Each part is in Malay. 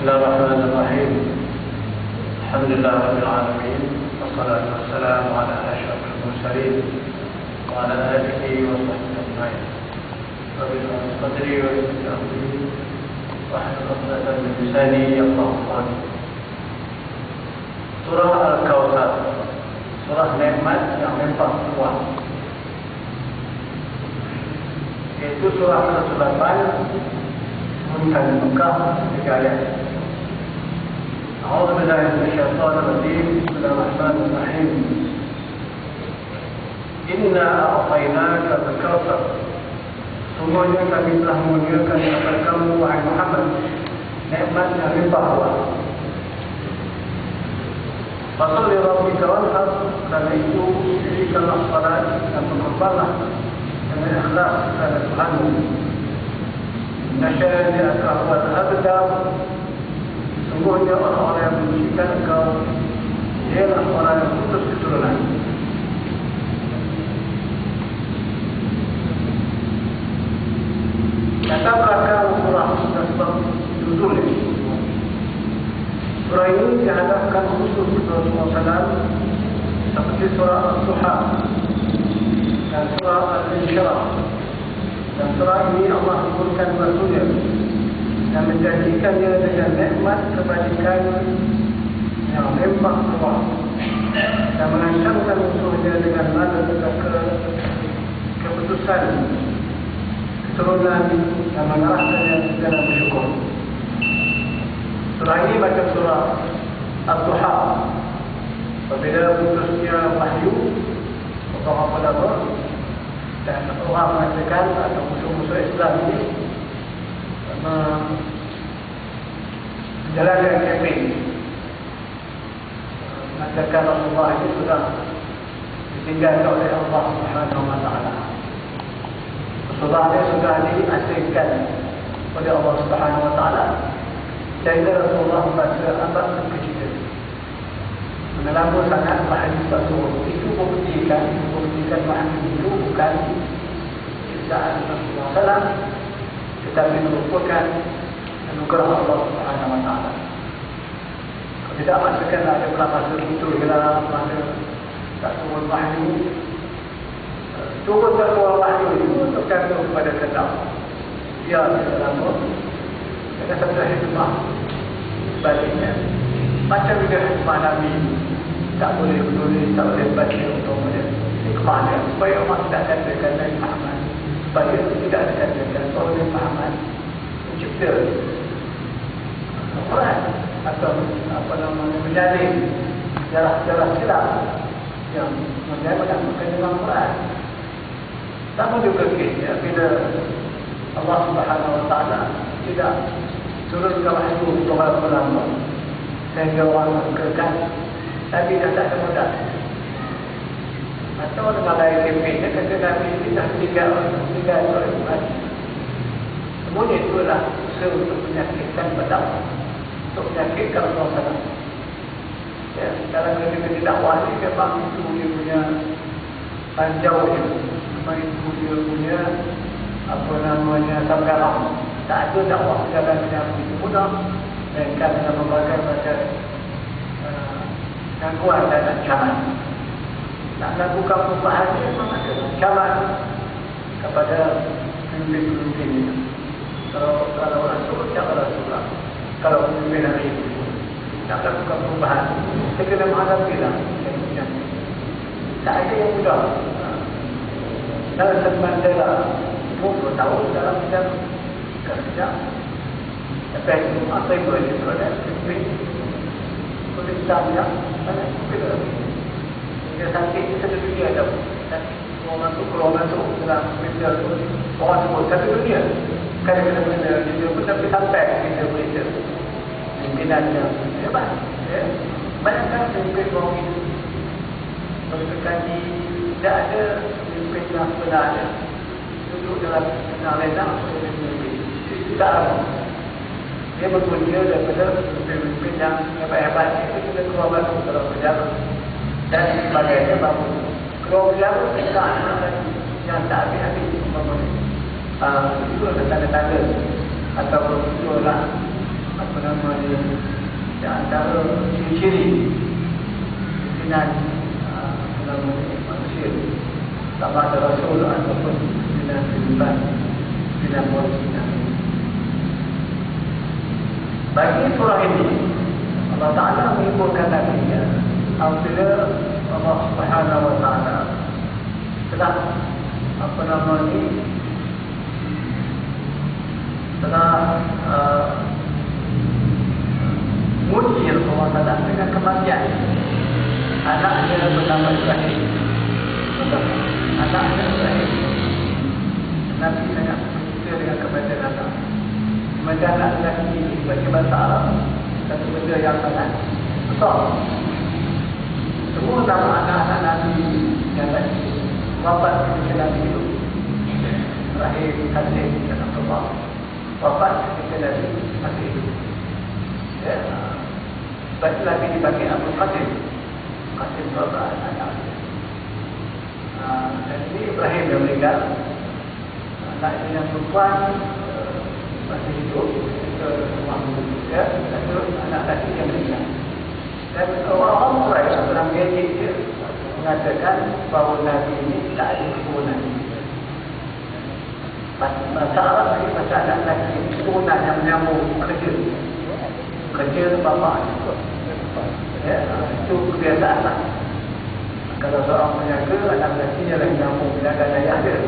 Bismillahirrahmanirrahim. Alhamdulillahirrahmanirrahim. Wassalatu wassalamu ala asyrafil mursalin wa ala alihi wa sahbihi ajma'in. Wabillahi qadri wa bihamdihi wa haqqatan min lisani yafqahu qawli. Surah Al-Kautsar, surah nikmat yang melimpah ruah. Itu surah ke-8 turunkan di Mekah 3 ayat. A'udzu billahi minasyaitonir rajim. Bismillahirrahmanirrahim. Inna a'tainaka al-kautsar. Sungguhnya kami telah menyediakan kepada kamu wahai Muhammad nikmat yang melimpah ruah. Fasal li rabbika wanhar, karena itu dirikanlah salat dan berkorbanlah dengan ikhlas kepada Tuhanmu. Nasyari'aka huwal abtar. Sungguhnya orang-orang yang menyucikan engkau ialah orang yang putus keturunan. Kata belakang surah dan sebab nuzul ini. Surah ini dihadapkan khusus kepada Rasulullah SAW seperti surah Al-Duha dan surah Al-Insyirah. Dan surah ini Allah turunkan Rasulnya dan menjanjikannya dengan nikmat kebajikan yang melimpah ruah dan mengancamkan musuhnya dengan malapetaka keputusan keturunan dan mengarahkannya dalam bersyukur. Surah ini macam surah Al-Duha. Berbeza putusnya wahyu para ulama dan orang mengatakan atau musuh-musuh Islam ini menjalankan kempen mengatakan Rasulullah itu sudah ditinggalkan oleh Allah Subhanahu wa taala. Rasulullah ini sudah diasingkan oleh Allah Subhanahu wa taala. Sehingga Rasulullah membaca abad kecil menelamu sangat wahyu Rasul. Itu membuktikan wahyu itu bukan ciptaan Rasulullah SAW, tetapi merupakan anugerah Allah Subhanahu wa taala. Kalau tidak maksudkan ada masa itu ialah masa tak turun wahyu. Turun tak turun wahyu itu tergantung kepada kehendak. Dia dalam ada satu hikmah sebaliknya. Macam juga hikmah Nabi tak boleh menulis, tak boleh baca untuk hikmahnya supaya orang tidak katakan Nabi Muhammad, supaya tidak dikatakan bahawa Nabi Muhammad mencipta Al-Quran atau menjalin sejarah-sejarah silap yang menamakan dengan Al-Quran. Sama juga kisah bila Allah Subhanahu wa taala tidak turunkan wahyu untuk orang ulama sehingga orang mengatakan Nabi dah tak ada modal. Atau dengan lain kempen, dia kata Nabi ini dah tinggal oleh Tuhan. Semuanya itulah usaha untuk menyakitkan badan, untuk menyakitkan Allah SWT. Ya, dalam kata-kata dakwah ini memang itu dia punya panjaunya, memang itu dia punya samgaram. Tak ada dakwah jalan yang begitu mudah, melainkan dengan berbagai macam gangguan dan ancaman. Nak lakukan perubahan ini memang ada ancaman kepada pemimpin-pemimpin itu. Kalau Rasul, jangan Rasulullah. Kalau pemimpin hari ini nak lakukan perubahan, kita kena menghadapilah yang tak ada yang mudah. Nelson Mandela 20 tahun dalam bidang kerja. Tapi itu apa itu yang berada di pemerintah yang mana berbeza. Dia sakit itu satu dunia ada. Kalau masuk dalam pemerintah itu orang sebut satu dunia. Kadang-kadang dia pun tapi sampai kita berita pimpinan yang hebat. Bayangkan pemimpin orang itu berkali tidak ada pemimpin yang sebenarnya duduk dalam arena tidak ada. Dia berpunca daripada pemimpin yang hebat-hebat itu kita keluar baru dalam pejabat dan sebagainya baru keluar pejabat kita yang tak habis-habis itu adalah tanda-tanda atau itulah apa namanya, di antara ciri-ciri pimpinan manusia, sama ada Rasul ataupun pimpinan kehidupan, pimpinan politik. Bagi surah ini, Allah Ta'ala mengiburkan Nabi-Nya apabila Allah Subhanahu Wa Ta'ala telah telah muji Allah Ta'ala dengan kematian anaknya bernama Ibrahim. Anaknya Ibrahim, Nabi sangat bersedia dengan kematian anak. Kematian anak lelaki bagi bahasa Arab satu benda yang sangat besar. Semua nama anak-anak Nabi yang lelaki wafat ketika Nabi hidup. Terakhir Qasim dan Abdullah wafat ketika Nabi masih hidup. Ya, sebab itu lagi dipanggil Abdul Qasim. Qasim itu anak. Dan ini Ibrahim yang meninggal. Anak yang perempuan masih hidup ke rumah ya, dan terus anak lelaki yang meninggal. Dan orang Quraisy dalam gejek dia mengatakan bahawa Nabi ini tak ada keturunan. Bahasa Arab lagi bahasa anak lelaki keturunan yang menyambung kerja bapa ya, itu kebiasaan lah. Kalau seorang menjaga anak lelaki yang menyambung menjaga ayah dia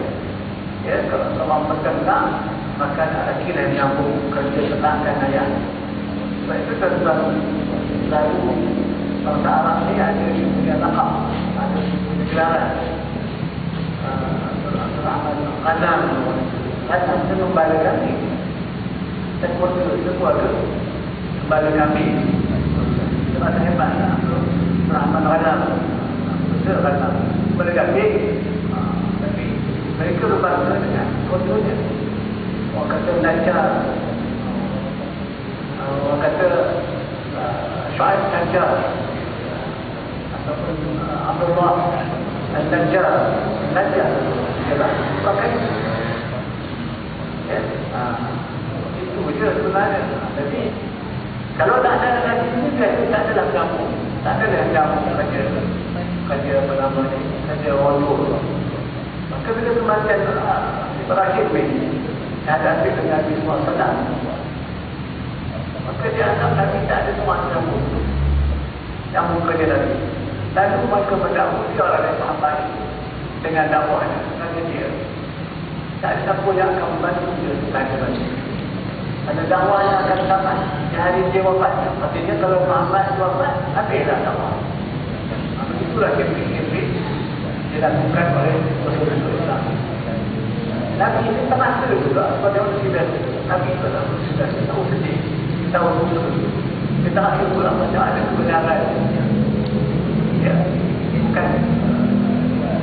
ya, kalau seorang berkenang maka anak lelaki yang menyambung kerja petangkan ayah. Sebab itu selalu bahasa Arab ni ada punya lakab, ada punya gelaran. Rahman Qanam itu gembala kami. Keluarga gembala kami. Sebab saya hebat Rahman Qanam. Betul Qanam. Gembala kami. Tapi mereka berbangsa dengan kontonya. Orang kata Najjar. Orang kata Syuaib Najjar. Ataupun Abdullah Najjar. Najjar. Pakai ya, itu je sebenarnya. Jadi kalau tak ada lagi ini tak ada dalam kampung, tak ada dalam kampung kerja apa nama ni, kerja walu. Maka bila kematian Ibrahim ini, ada dengan Nabi SAW, maka dia anggap Nabi tak ada semua kampung yang kerja Nabi. Lalu mereka berdakwah dia orang yang sahabat dengan dakwahnya, dengan dia. Tak ada siapa yang akan membantu dia tentang dia. Ada dakwah yang akan dapat di hari dia wafat. Maksudnya kalau Muhammad wafat, habislah dakwah. Itulah kempen-kempen dilakukan oleh Rasulullah. Nabi ini terasa juga pada waktu kita. Nabi itu sudah tahu sedih, tahu betul. Kita akhir pula macam ada kebenaran. Ya, bukan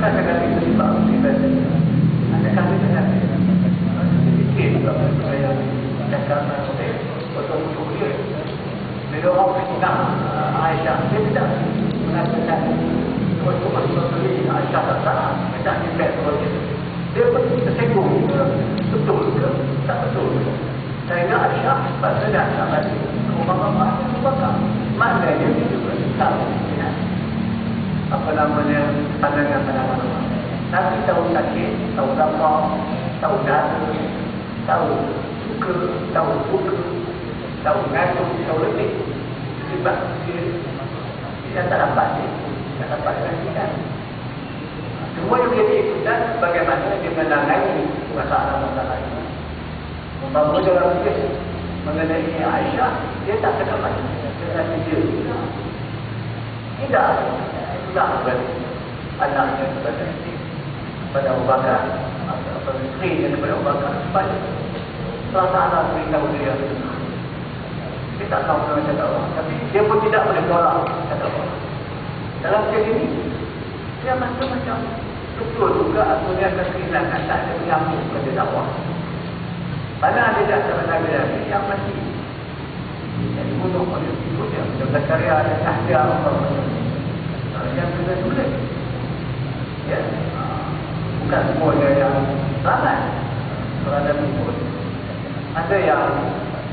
dengan itu sebab kita ada kami dengan sedikit supaya cakap betul-betul dia. Bila orang fitnah Aisyah, dia tidak mengatakan betul-betul Aisyah tak salah, dia tak dibet dia. Dia pun tersinggung betul ke tak betul. Sehingga Aisyah pada dasar tadi rumah-rumah bakar. Maknanya dia juga tahu apa namanya pandangan-pandangan orang. Nabi tahu sakit, tahu lapar, tahu dada, tahu suka, tahu duka, tahu ngantuk, tahu letih. Sebab dia tak dapat gantikan. Semua yang dia ikutan bagaimana dia menangani masalah-masalah ini. Umpama dalam kes mengenai Aisyah, dia tak kena mati dengan dia. Tidak. Tak berarti anaknya kepada Abu Bakar atau istrinya kepada Abu Bakar supaya Allah Ta'ala beritahu dia. Dia tak tahu macam Allah, tapi dia pun tidak boleh tolak kata Allah. Dalam kes ini dia macam betul juga atau dia akan kehilangan, tak ada menyambung pada dakwah. Padahal dia tak ada Nabi yang mati yang dibunuh oleh ibunya. Macam Zakaria dan Yahya yang kena tulis. Ya, bukan semuanya yang selamat berada mengumpul. Ada yang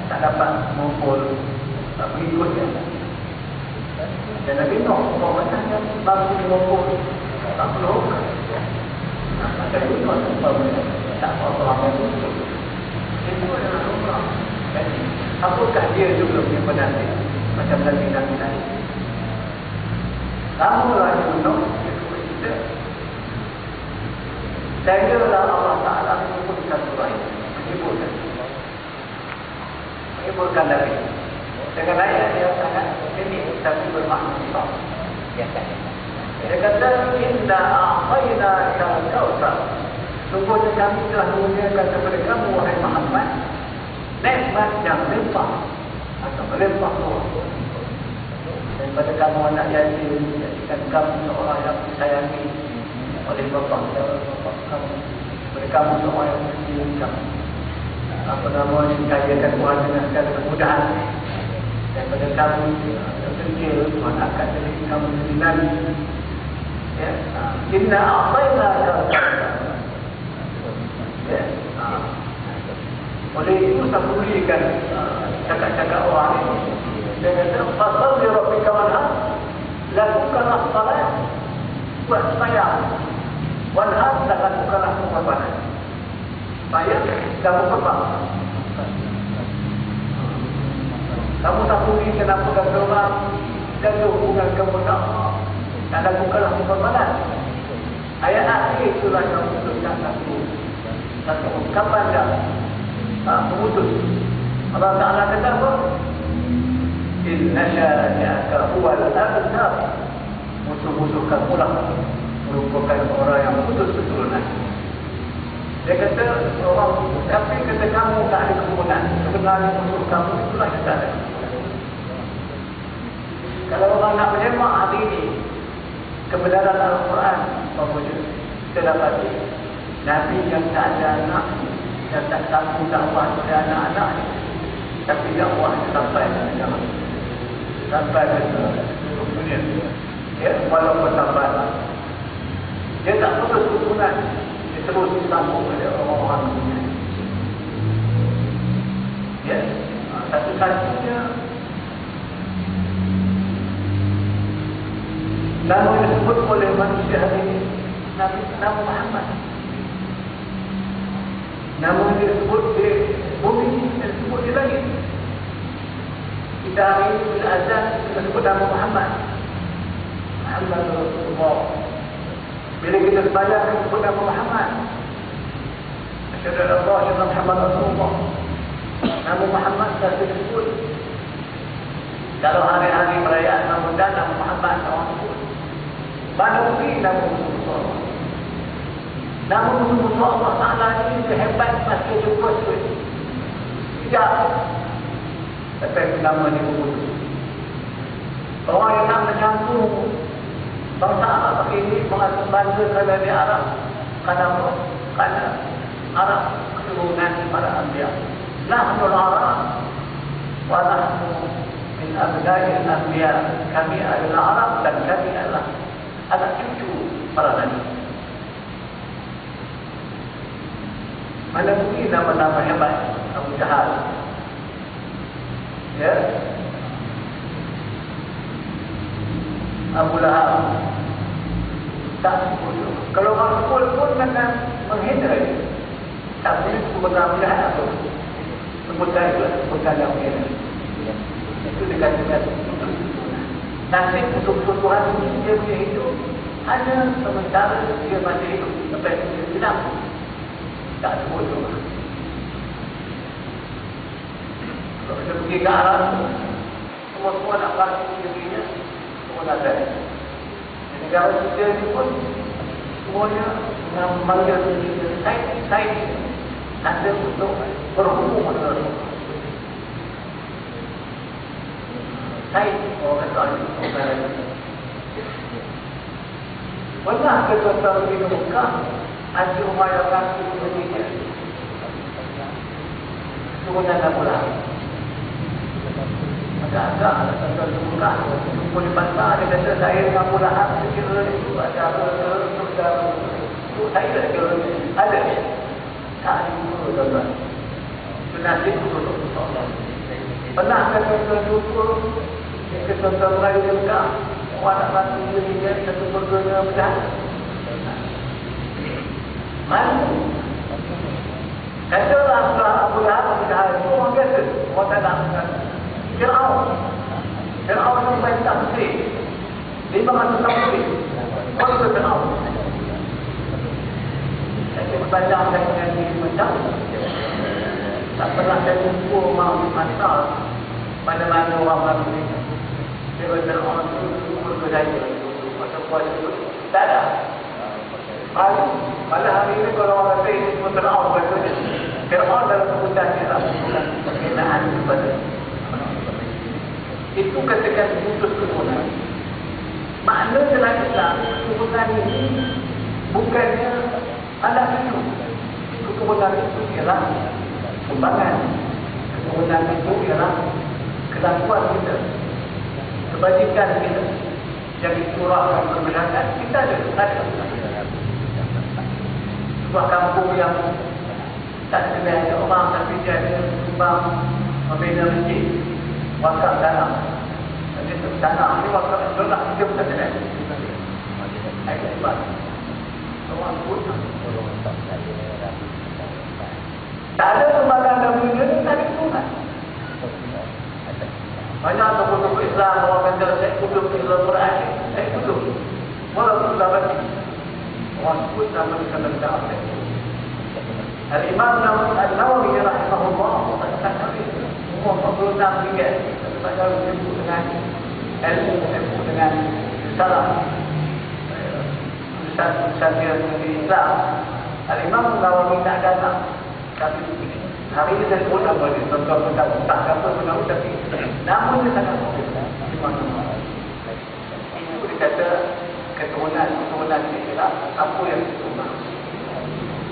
tak dapat mengumpul pengikutnya. Dan Nabi Nuh, orang yang baru dihukum, tak perlu. Ada Yunus, tak apa-apa yang itu. Itu adalah umrah. Jadi, apakah dia juga punya penanti? Macam Nabi-Nabi tadi. Kamulah Yunus, kita. Sehinggalah Allah Ta'ala menyebutkan surah ini. Menyebutkan lagi. Dengan ayat yang sangat ini tapi bermakna besar. Dia kata, Inna a'tayna kal-kawthar. Sungguhnya kami telah menguliakan kepada kamu, wahai Muhammad, nikmat yang limpah atau melimpah ruah. Daripada kamu anak yatim, jadikan kamu seorang yang disayangi oleh bapa kamu. Daripada kamu seorang yang disayangi, apa nama, dikayakan Tuhan dengan segala kemudahan. Daripada kamu terkecil, Tuhan akan jadi kamu menjadi nabi. Ya, Inna a'tayna kal-kawthar. Ya, oleh itu saya berikan cakap-cakap orang ini. Dia kata, "Fasal li rabbika wanhar." Lakukanlah salat, buat sayang. Wanhar, dan lakukanlah pengorbanan. Sayang, kamu korban. Kamu tak beri kenapa kata orang jaga hubungan kamu dengan Allah dan lakukanlah pengorbanan. Ayat akhir itulah yang memutuskan satu ungkapan yang memutus. Allah Ta'ala kata apa? Inna syani'aka huwal abtar. Musuh-musuh kamulah merupakan orang yang putus keturunan. Dia kata, orang tapi kata kamu tak ada keturunan. Sebenarnya musuh kamu itulah yang tak ada keturunan. Kalau orang nak menyemak hari ini kebenaran Al-Quran, kita dapati Nabi yang tak ada anak dan tak sanggup dakwah kepada anak-anak, tapi dakwah sampai ke zaman, sampai ke seluruh dunia. Ya, walaupun sampai dia tak putus keturunan, dia terus disambung oleh orang-orang dunia. Ya, satu-satunya nama yang disebut oleh manusia hari ini Nabi Muhammad. Nama yang disebut di bumi dan disebut di langit. Kita hari ini bila azan kita sebut nama Muhammad. Muhammad Rasulullah. Bila kita sembahyang kita sebut nama Muhammad. Asyhadu an la ilaha illallah Muhammad Rasulullah. Nama Muhammad sudah disebut. Kalau hari-hari perayaan Ramadan nama Muhammad orang sebut. Mana mungkin nama Rasulullah. Nama Rasulullah Allah Ta'ala ini sehebat masih jumpa sulit. Tidak. Tapi nama ini memutus. Orang yang nak menyambung bangsa Arab ini bangsa kerana di Arab. Kerana Arab keturunan para Anbiya. Nahnul Arab wa nahnu min abna'il Anbiya. Kami adalah Arab dan kami adalah anak cucu para Nabi. Mana mungkin nama-nama hebat Abu Jahal. Ya, Abu Lahab. Tak sebut. Kalau orang sebut pun memang menghina dia. Tak boleh sebut Abu Jahal apa. Sebutkan itu, sebutkan yang menghina. Itu dikatakan nasib untuk Tuhan ini dia punya hidup hanya sementara dia masih hidup sampai dia hilang. Tak sebut tu. Kalau kita pergi ke Arab, semua nak bantu dirinya, semua nak ada. Di negara kita ni pun semuanya memanggil dirinya Said ada untuk berhubung dengan Rasulullah. Said orang kata ini. Pernah ke tuan-tuan pergi ke Mekah? Haji Umar yang kaki Indonesia turunan Abu Lahab. Agak-agak tuan-tuan ke Mekah jumpa di pasar, dia kata saya dengan Abu Lahab sekira itu ada apa-apa untuk saya sekira ada tak jumpa tuan-tuan. Itu nasib untuk Allah. Pernah kan kita jumpa kita berlari dekat orang nak bantu dirinya satu berguna bedah. Mana? Katalah surah Abu Lahab itu orang biasa. Orang tak nak makan. Fir'aun sampai tafsir 500 tafsir. Apa itu Fir'aun? Saya berbaca dengan diri macam tak pernah saya jumpa mahu masal mana-mana orang baru ni. Dia Fir'aun itu berkejaya. Masa puasa itu tak ada. Pada hari ini kalau orang kata ini semua Fir'aun berkata Fir'aun dalam kemudian ialah bukan penghinaan kepada itu katakan putus keturunan. Makna dalam Islam keturunan ini bukannya anak cucu. Keturunan itu ialah sumbangan. Keturunan itu ialah kelakuan kita, kebajikan kita yang dicurahkan kebenaran kita ada. Sebuah kampung yang tak kenal orang tapi dia ada sumbang membina masjid, wakaf tanah. Jadi tanah ni wakaf tanah dia bukan kenal. Ayat sebab orang pun tak ada sumbangan dan dunia ni tak ada Tuhan. Banyak tokoh-tokoh Islam orang kata saya kutub Islam Quran, saya kutub. Walaupun tak baca. Orang sebut nama kata-kata apa. Al-Imam Nawawi rahimahullah kata umur 46 ringgit saya sibuk dengan ilmu dengan salah tulisan dia di Islam. Al-Imam Nawawi tak datang tapi hari ini saya sebut nama dia tuan-tuan tak apa pun tapi namun dia sangat popular di mana-mana. Itu dikata keturunan Islam apa yang disembah.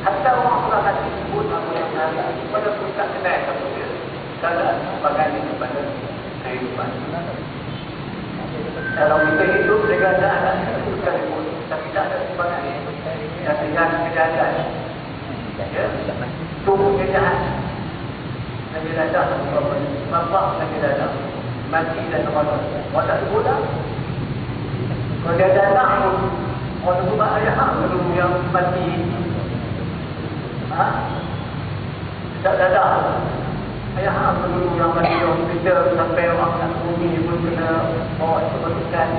Hatta orang pula nak sebut apa yang ada pada pun tak kenal satu dia. Keadaan sebagainya kepada kehidupan. Kalau kita hidup dengan anak itu sekalipun, tapi tak ada sebagainya. Dan dengan kejahatan. Ya, tubuhnya jahat. Nabi datang, bapak Nabi datang. Mati dan orang tak sebut dah. Kalau dia ada anak pun, orang sebut ayah dulu yang mati. Tak ada. Ayah apa dulu yang mati dalam hospital sampai orang nak bumi pun kena bawa sebutkan.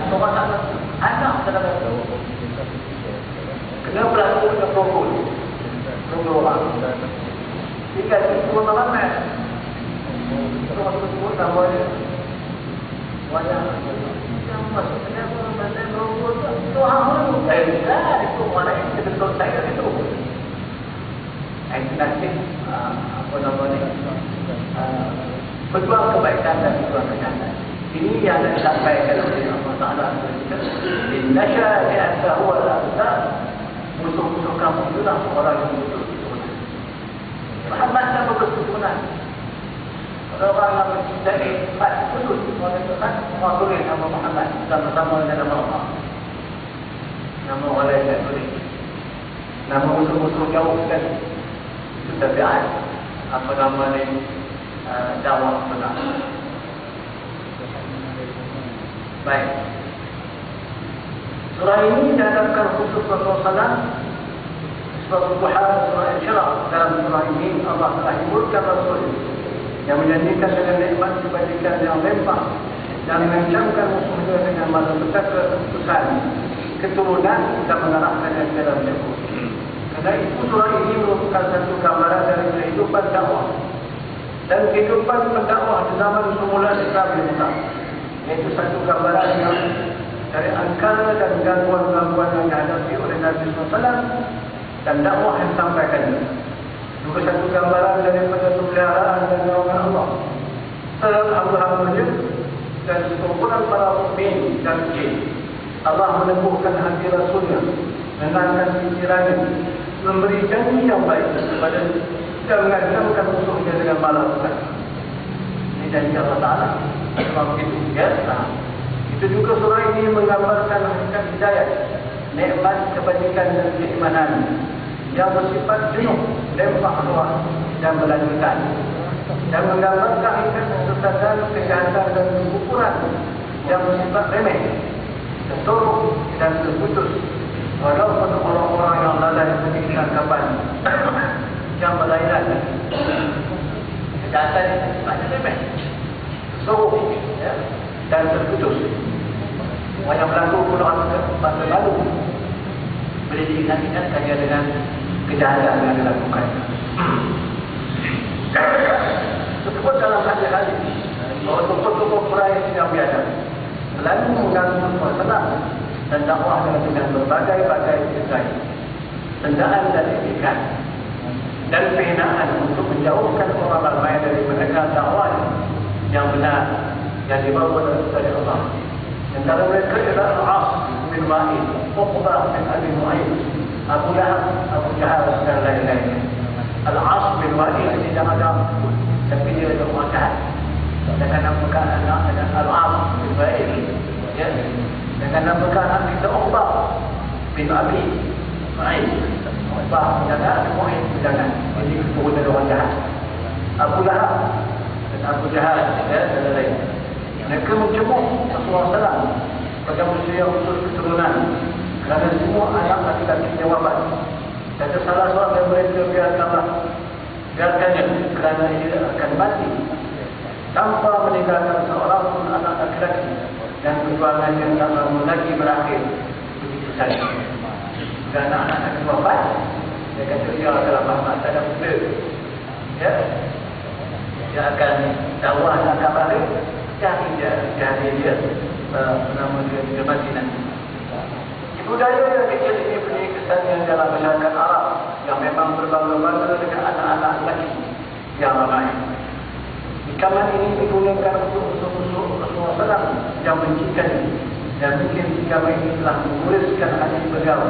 Itu orang tak tahu. Anak tak tahu. Kena berlaku dengan prokul. Prokul orang. Jika itu ramai. Orang tersebut nama dia. Wajah. Yang maksudnya mana prokul tu. Tuhan dulu. Itu orang lain. Kita betul saya itu. Itu nasib apa namanya berjuang kebaikan dan berjuang kejahatan. Ini yang disampaikan oleh Allah Taala. Inna syari'ata huwa al-abtar. Musuh-musuh kamu itulah orang yang musuh keturunan. Muhammad sama keturunan. Kalau orang yang mencintai empat kudus, orang itu kan orang tulis nama Muhammad sama-sama dengan nama Allah. Nama orang lain tak tulis. Nama musuh-musuh jauh sekali. Itu tabiat apa nama ni dakwah benar. Baik. Surah ini dihadapkan khusus Rasulullah sebab Tuhan surah Al-Syarah. Dalam surah ini Allah telah menyebutkan Rasul yang menjanjikan dengan nikmat kebajikan yang melimpah dan mengancamkan musuhnya dengan malapetaka keputusan keturunan dan mengarahkannya ke dalam jauh. Karena itu surah ini merupakan satu gambaran dari kehidupan dakwah dan kehidupan pendakwah di zaman semula Islam di Mekah. Itu satu gambaran yang dari angkara dan gangguan-gangguan yang dihadapi oleh Nabi SAW dan dakwah yang disampaikannya. Juga satu gambaran daripada pemeliharaan dan naungan Allah terhadap hamba-hambanya dan sekumpulan para mukmin dan jin. Allah meneguhkan hati Rasulnya, menenangkan pikirannya, memberi janji yang baik kepada dan mengancamkan musuhnya dengan malapetaka. Ini janji Allah Taala. Sebab itu, ya. Itu juga surah ini menggambarkan hakikat hidayah, nikmat kebajikan dan keimanan yang bersifat jenuh, lempah luas dan berlanjutan. dan menggambarkan kesesatan, kejahatan dan kekufuran yang bersifat remeh, tersorok dan terputus. Walaupun orang-orang yang lalai meninggalkan kapan yang berlainan, kejahatan itu sifatnya remeh, tersorok dan terputus. Orang yang berlaku puluhan masa lalu boleh diingat-ingat hanya dengan kejahatan yang dilakukan. Tersebut dalam hadis-hadis bahawa tokoh-tokoh Quraisy yang biasa selalu mengganggu suasana dan dakwahnya dengan berbagai-bagai desain, cendaan dan etikat dan penghinaan untuk menjauhkan orang ramai dari mendengar dakwah yang benar yang dibawa dari Allah. Antara mereka ialah Al-As bin Wa'il, Uqbah bin Abi Mu'ayyid, Abu Lahab, Abu Jahal dan lain-lain. Al-As bin Wa'il tidak ada, tapi dia ada mu'adah. Dengan namakan anak ada Al-As bin Wa'il, dengan namakan anak kita Uqbah bin Abi Mu'ayyid. Uqbah menjaga, Mu'ayyid menjaga. Ini keturunan orang jahat. Abu Lahab dan Abu Jahal dan lain-lain. Mereka mencemooh Rasulullah SAW pada manusia khusus keturunan kerana semua anak laki-lakinya wafat. Kata salah seorang yang mereka biarkannya kerana ia akan mati tanpa meninggalkan seorang pun anak laki-laki dan perjuangannya tak lama lagi berakhir begitu saja. Kerana anak-anak wafat, dia kata dia adalah Muhammad tak ada muda, dia akan dakwah akan balik. Jadi dia nama dia di Madinah. Budaya yang kecil ini punya kesannya dalam masyarakat Arab yang memang berbangga-bangga dengan anak-anak lelaki yang ramai. Ikaman ini digunakan untuk musuh-musuh Rasulullah SAW yang mencikan dan mungkin ikaman ini telah menguriskan hati beliau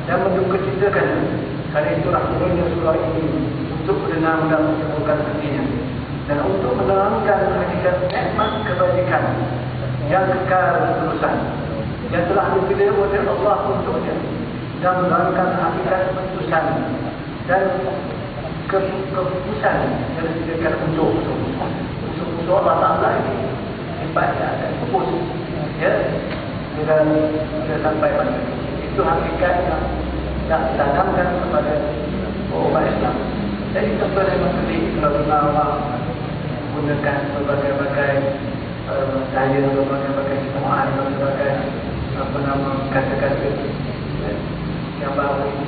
dan mendukacitakan. Karena itulah turunnya surah ini untuk menenang dan mensembuhkan hatinya dan untuk menerangkan hakikat nikmat kebajikan yang kekal terusan yang telah dipilih oleh Allah untuknya dan menerangkan hakikat keputusan dan keputusan yang disediakan untuk musuh Allah Ta'ala ini sifatnya akan pupus bila sampai pada itu hakikat yang ditanamkan kepada umat Islam. Jadi contohnya maksudnya kalau Allah gunakan berbagai-bagai daya, berbagai-bagai kesemuaan, berbagai kata-kata yang baru ini.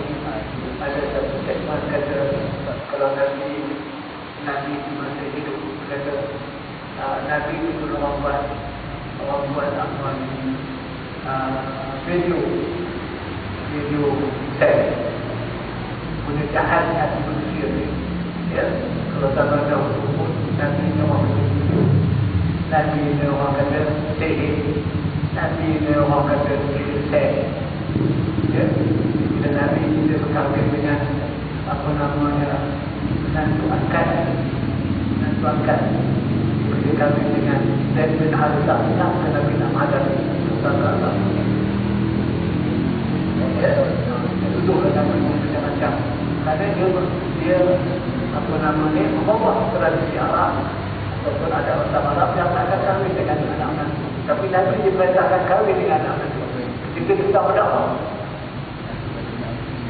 Ada satu segmen kata kalau Nabi di masa hidup kata Nabi itu orang buat apa ni video seks punya jahat hati manusia ni. Kalau tak ada hukum Nabi ni orang begitu, Nabi ni orang kata sihir, Nabi ni orang kata seks. Dan Nabi kita berkahwin dengan apa namanya menantu angkat. Dia kahwin dengan Zaid bin Harithah, nak ke Nabi nak menghadapi Rasulullah. Duduklah Nabi macam-macam. Kerana dia apa namanya membawa tradisi Arab ataupun ada orang Arab yang akan kahwin dengan anak-anak. Tapi Nabi diperintahkan kahwin dengan anak-anak. Ketika kita berdakwah,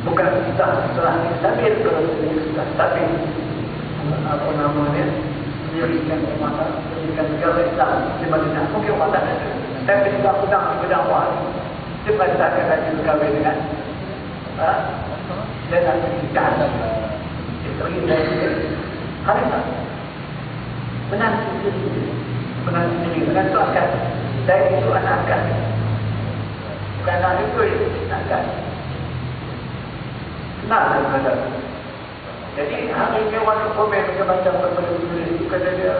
bukan kita setelah stabil, kalau sudah stabil apa namanya mendirikan negara Islam di Madinah, mungkin orang tak ada. Tapi kita sedang berdakwah, diperintahkan Nabi berkahwin dengan dan Nabi kejahatan isteri dan Harithah menantu sendiri, menantu angkat. Saya itu anak angkat, bukan anak itu angkat. Kenal terhadap. Jadi hari ini orang komen macam-macam berbeza-beza itu kata dia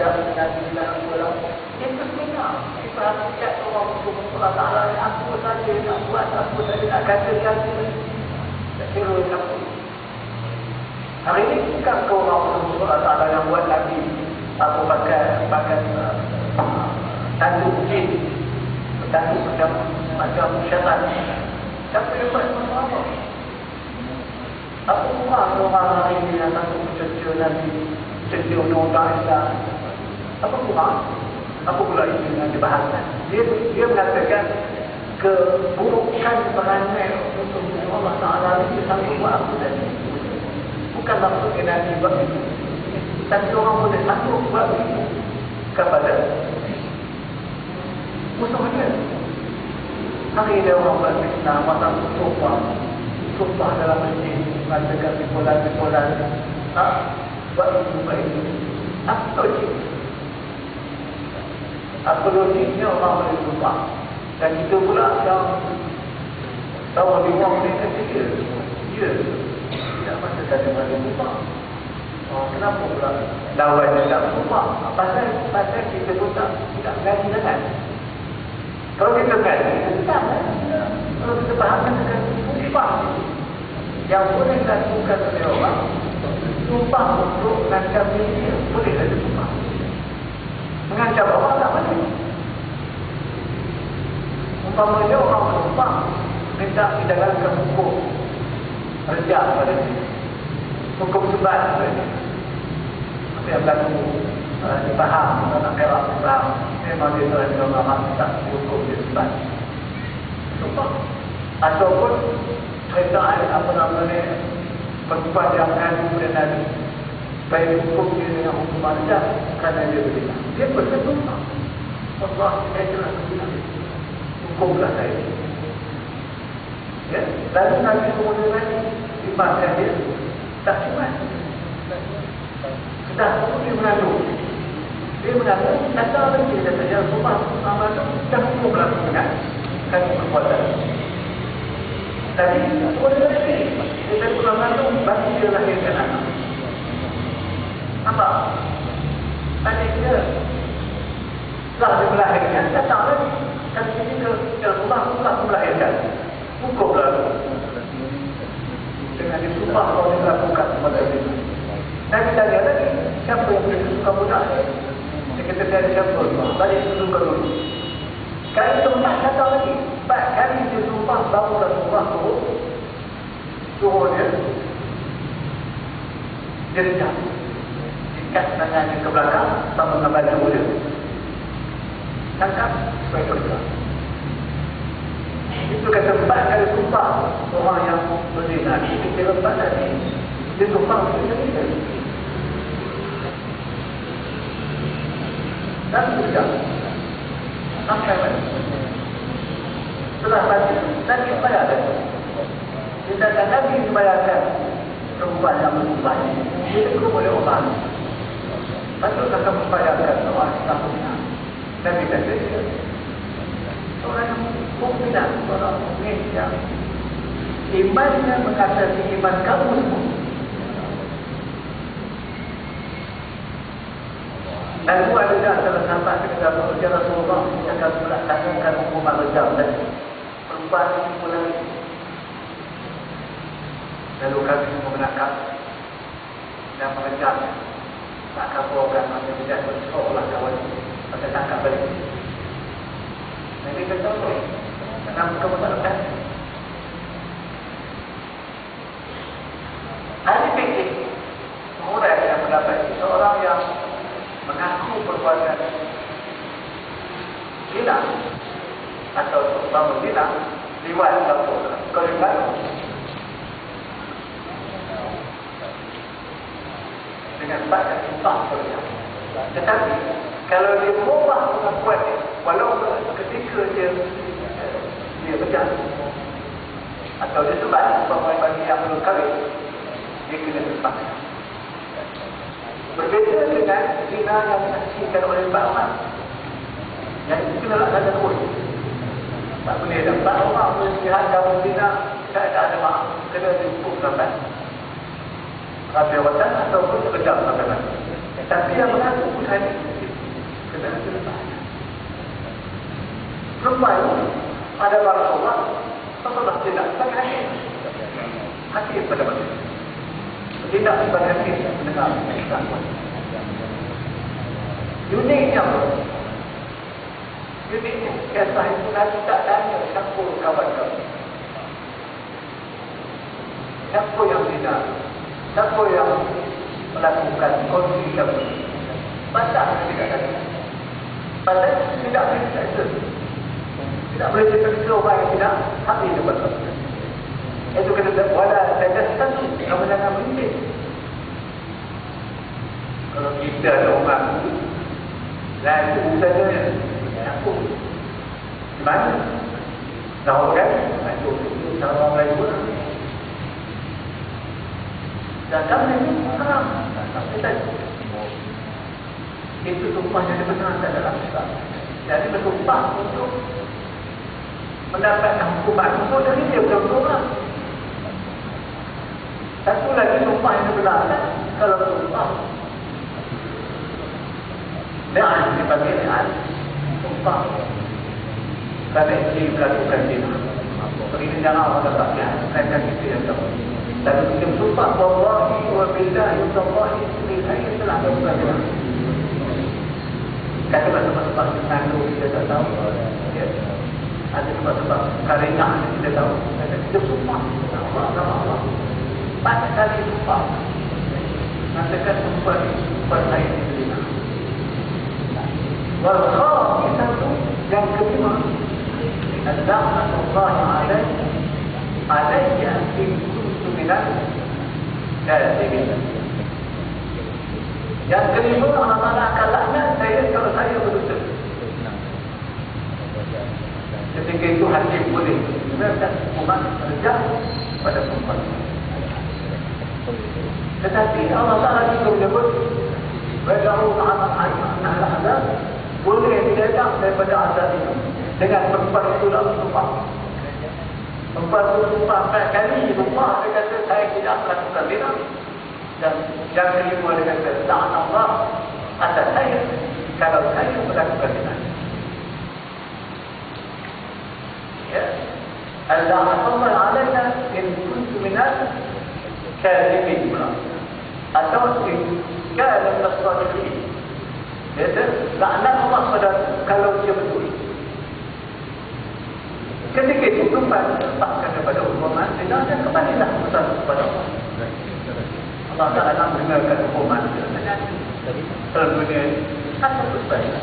ada Nabi dalam Quran. Itu benar. Kita harus cakap orang untuk Allah Ta'ala ni aku saja nak buat, aku saja nak kata siapa. Tak kira siapa. Hari ini bukan kau orang untuk Allah Ta'ala yang buat Nabi aku pakai tanduk jin, tanduk macam syaitan. Siapa yang buat apa? Apa orang hari ini yang takut mencerca Nabi sesi undang-undang Islam. Apa kurang? Apa pula ini yang dibahaskan? Dia mengatakan keburukan perangai untuk Allah Ta'ala ini sanggup buat apa tadi. Bukan maksudnya Nabi buat itu. Tapi orang boleh sanggup buat itu kepada musuhnya. Hari ini orang buat fitnah, masa sumpah dalam masjid, mengatakan bipolar, buat itu. Apa logik? Apa logiknya orang boleh sumpah? Dan kita pula yang tahu 5 menit kata dia. Ya, tidak masuk kata boleh sumpah. Kenapa pula lawan dia tak sumpah? Pasal kita pun tak berani dengan. Kalau kita berani, kita tak. Kalau kita fahamkan dengan sumpah yang boleh dilakukan oleh orang, sumpah untuk mengancam diri dia, boleh ada sumpah. Mengancam orang tak boleh. Umpamanya orang bersumpah minta dijalankan hukum rejam pada dia, hukum sebat pada dia. Apa yang berlaku dipaham dalam akhirat Islam, memang dia telah diorang minta hukum dia sebat. Sumpah. Ataupun cerita apa namanya perpanjangan kepada Nabi, baik hukum dia dengan hukum manusia, kerana dia berbeza. Dia bersumpah, Allah saya telah berbeza, hukumlah saya. Ya, lalu Nabi kemudian dimakan dia, tak cuma sudah dia mengandung. Dia mengandung, datang lagi dia kata, ya Rasulullah, amal itu dah hukumlah dengan perbuatan. Tapi, boleh lagi. Dia tak pulang kandung, bagi dia lahirkan anak. Apa? Tadi dia, setelah dia melahirkan, datang lagi. Dan ini dia telah melahirkan. Hukum lalu. Dengan disumpah kalau dia lakukan kepada dia. Dan kita lihat lagi, siapa yang boleh suka budak dia? Dia kata dia siapa? Balik suka dulu. Kali keempat datang lagi. Baik kali dia sumpah, baru Rasulullah suruh dia. Dia rejam. Ikat tangannya ke belakang, sama dengan baju dia. Tangkap, supaya kerja. Itu kata 4 kali sumpah orang yang berzina. Ini kira 4 tadi. Dia sumpah untuk dia. Dan kerja. Sampai mana? Setelah tadi, Nabi bayarkan. Kita akan Nabi bayarkan perempuan yang berubah. Dia itu boleh orang. Patut akan membayarkan orang yang berzina. Nabi kata dia. Orang yang mukminah, orang mukmin yang imannya mengatasi iman kamu semua. Dan itu ada salah sahabat ketika bekerja Rasulullah akan melaksanakan hukuman rejam dan perempuan ini mulai. Lalu kami semua menangkap dan merejam. Tak kapurkan masa tidak bersekolah kawan. Maka tangkap balik. Nabi kata apa? Kenapa kamu tak lepas? Ahli fikih orang yang mendapat seorang yang mengaku perbuatan zina atau bangun zina riwayat Rasulullah. Kalau mengaku dengan bakat sumpah kerja. Tetapi kalau dia berubah pengakuan dia, walaupun ketika dia berjalan atau dia sebat, umpamanya bagi yang belum kahwin, dia kena terpaksa. Berbeza dengan zina yang disaksikan oleh empat orang. Yang itu kena laksanakan kuih. Tak boleh ada empat orang melihat kamu zina, tak ada maaf, kena dihukum sampai habis watan ataupun sekejap sampai. Tapi yang mengaku pun hanya kena terlepas. Perempuan itu ada Rasulullah Rasulullah tidak sebagai hakim. Hakim pada masa itu. Tidak sebagai hakim yang mendengar kesakuan. Uniknya apa? Uniknya kisah itu Nabi tak tanya siapa kawan kamu. Siapa yang zina? Siapa yang melakukan konflik batal tidak ada. Batal tidak boleh dipaksa. Tidak boleh dipaksa orang yang tidak hati itu betul. Itu kata wala tajassan, kamu jangan menipu. Kalau kita ada orang lalu usahanya aku di mana? Tahu kan? Itu cara orang lain pun. Dan kami ini haram. Itu sumpah yang dibenarkan dalam Islam. Jadi bersumpah untuk mendapatkan hukuman. Itu dari dia betul-betul. Satu lagi sumpah yang dibenarkan kalau bersumpah. Dan dipanggil dengan sumpah. Kerana ini melakukan zina. Ini jangan orang tak mereka kita yang tahu. Dan kita bersumpah wallahi wa billahi wallahi saya telah melakukan zina. Kata sebab-sebab senang kita tak tahu. Ya. Ada sebab-sebab karena kita tahu. Kita sumpah. Allah. Banyak kali sumpah. Nantikan sumpah saya di dunia. Wal-khamisah itu yang kelima. Al-La'natullah alayya in kuntu minal kadzimin. Yang kelima, Allah Ta'ala akan laknat saya kalau saya berdusta. Ketika itu hakim boleh memberikan hukuman rejam pada perempuan. Tetapi Allah Ta'ala juga menyebut Wadahu ta'ala azab boleh diletak daripada azab itu dengan perempuan itu lalu sumpah. Perempuan itu sumpah 4 kali sumpah dia kata saya tidak melakukan zina. Dan yang kelima dia kata la'natullah atas saya kalau saya melakukan zina. Ya. Al-la'natullah alayna in kuntu minal kadhibin pula. Atau in kana min as-sadiqin. Jadi laknat Allah pada kalau dia betul. Ketika itu tumpah letakkan kepada hukuman zina dan kembalilah pesan kepada Allah. Allah Ta'ala nak mendengarkan hukuman dengan terdunia atau berbalik.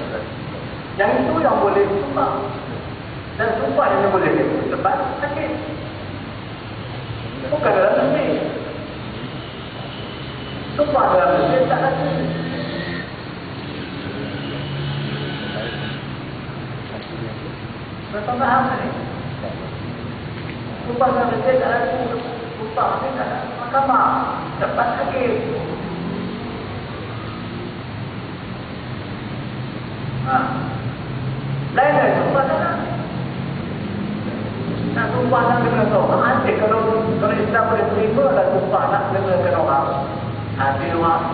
Yang itu yang boleh sumpah. Dan sumpah yang boleh itu sebab sakit. Bukan dalam masjid. Sumpah dalam masjid tak ada. Berapa faham ni? Sumpah dalam masjid tak ada. Sumpah ni tak ada. Mahkamah. Dapat sakit. Lain-lain sumpah tak ada. Nak sumpah nak dengan orang asyik kalau Islam boleh terima lah sumpah nak dengan orang asyik orang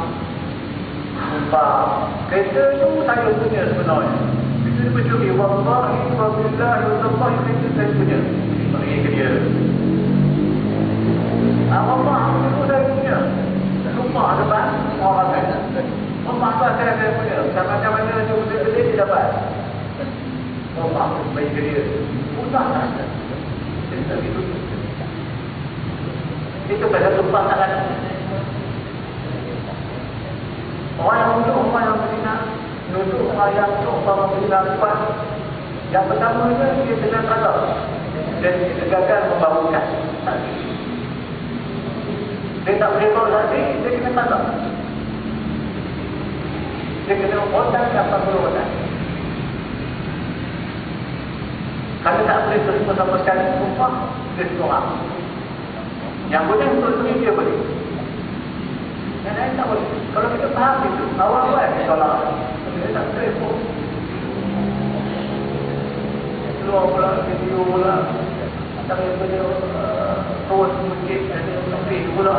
sumpah kereta tu saya punya sebenarnya kita dia bercuri wallahi wabillahi wallahi kereta saya punya pergi ke dia Allah itu saya punya sumpah depan orang lain sumpah tu saya punya macam mana dia dapat Allah pergi ke dia mudah tak itu pada sumpah tak ada. Orang yang untuk orang yang berzina, untuk orang yang untuk orang berzina lepas, yang pertamanya dia kena kalah dan dia gagal membangunkan. Dia tak boleh bawa lagi, dia kena kalah. Dia kena otak apa perlu otak. Kalau tak boleh terima sama sekali sumpah, dia seorang. Yang boleh untuk ini dia boleh. Yang lain tak boleh. Kalau kita faham itu, awal-awal kita solat. Kita tak telefon. Keluar pula, video pula. Tak boleh terus masjid, tapi pula.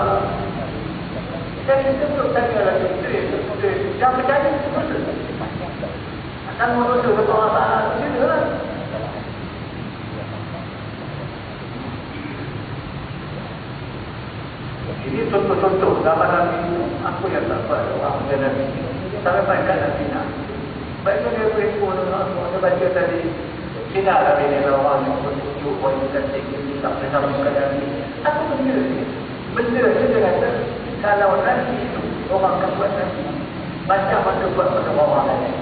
Dan kita belum tanya lagi. Yang berjaya itu betul. Akan menuju ke Allah Ta'ala. Itu lah. Ini contoh-contoh zaman Nabi itu aku yang tak buat orang dan Nabi sampai baikkan Nabi nak baikkan dia berikut orang dia baca tadi Cina Nabi ni orang yang bertujuk orang yang cantik tak bersama dengan Nabi aku benda dia kata kalau Nabi itu orang akan buat Nabi. Macam mana buat pada orang lain.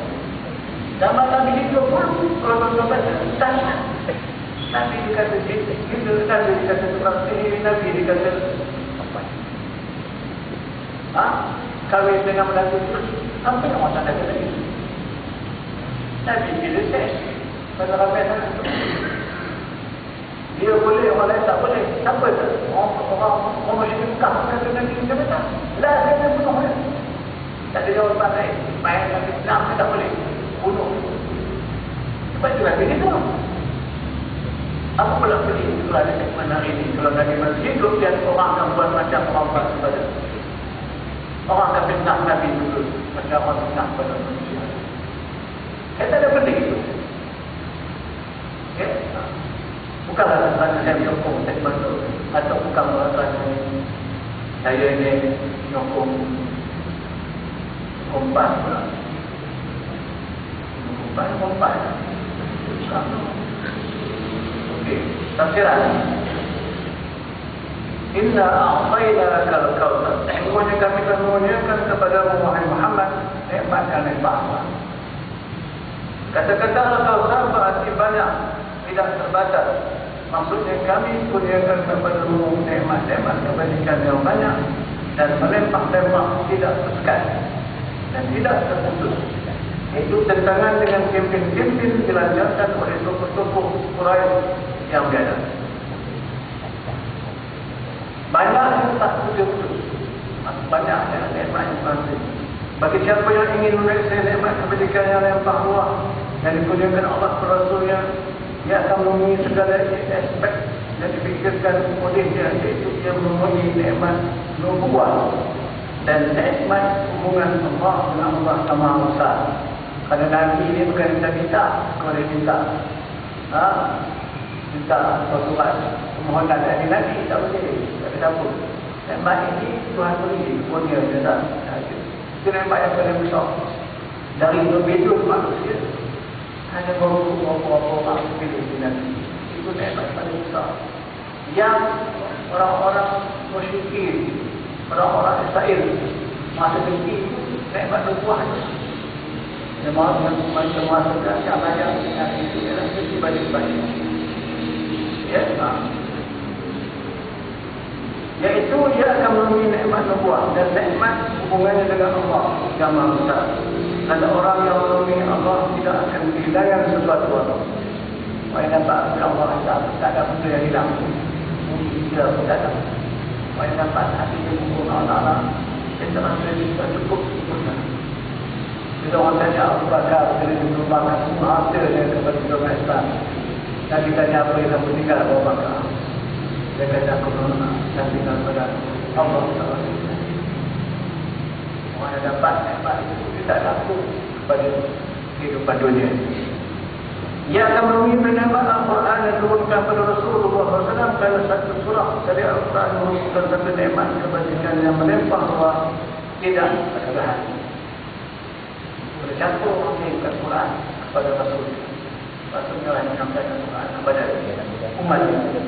Zaman Nabi hidup pun, kalau tuan-tuan baca, tak. Nabi dikata kita, Nabi dikata tukang sihir, Nabi dikata apa? Kahwin dengan menantu itu, apa yang orang tak kata lagi? Nabi bila seks, pada ramai sangat. Dia boleh, orang lain tak boleh. Siapa tak? Orang masyarakat Mekah kata Nabi macam mana? Lah, dia nak bunuh dia. Tak ada jawapan lain. Main Nabi Islam tak boleh. Bunuh. Sebab itu Nabi itu. Apa pula beli kerana mana ini? Kalau Nabi masih hidup, dan orang akan buat macam orang buat kepada. Orang akan fitnah Nabi dulu. Macam orang fitnah pada manusia. Tak ada penting itu. Okay? Bukanlah kerana saya menyokong segmen itu. Atau bukan kerana saya ini menyokong kompas pula. Kompas. Bukan. Okey. Tafsiran. Inna a'tainaka al-kautsar. Sesungguhnya kami telah mengurniakan kepada Muhammad nikmat dan nikmat. Kata-kata al-kautsar berarti banyak, tidak terbatas. Maksudnya kami kurniakan kepada nikmat-nikmat kebajikan yang banyak dan melimpah-limpah tidak tersekat dan tidak terputus. Itu tentangan dengan kempen-kempen dilancarkan oleh tokoh-tokoh Quraisy yang biasa. Banyak yang tak putus-putus. Banyak yang nikmat yang pasti. Bagi siapa yang ingin memeriksa nikmat kebajikan yang limpah ruah yang dikurniakan Allah kepada Rasulnya, ia akan memenuhi segala aspek yang dipikirkan olehnya, iaitu ia memenuhi nikmat nubuwah dan nikmat hubungan Allah dengan Allah Sama Musa. Kerana Nabi ini bukan minta, boleh minta. Minta surat permohonan dari Nabi, tak boleh. Tak ada apa. Nikmat ini Tuhan beri, kurnia dia tak. Itu nikmat yang paling besar. Dari berbeza manusia, hanya beberapa orang pilih Nabi. Itu nikmat paling besar. Yang orang-orang musyrikin, orang-orang Israel masa dengki itu nikmat nubuah itu. Memang macam-macam yang banyak yang itu ialah dibalik-balik. Ya, iaitu ia akan memenuhi nikmat nubuah dan nikmat hubungannya dengan Allah yang Maha Besar. Ada orang yang memenuhi Allah tidak akan kehilangan sesuatu Allah. Mereka dapat Allah tak ada benda yang hilang. Dia pun tak ada. Mereka dapat hati yang Allah Ta'ala. Kita rasa dia cukup. Bila orang tanya Abu Bakar, dia menyumbangkan semua hartanya kepada agama Islam. Dan ditanya apa yang kamu tinggal Abu Bakar. Dia kata aku nak tinggal pada Allah Ta'ala. Orang yang dapat nikmat itu, dia tak takut kepada kehidupan dunia. Ia akan memenuhi nikmat Al-Quran yang turunkan pada Rasulullah SAW kerana satu surah dari Al-Quran merupakan satu nikmat kebajikan yang melimpah ruah, tidak terkesudahan. Bercampur mengirimkan Quran kepada Rasul. Rasulnya yang menyampaikan Quran kepada umat ini.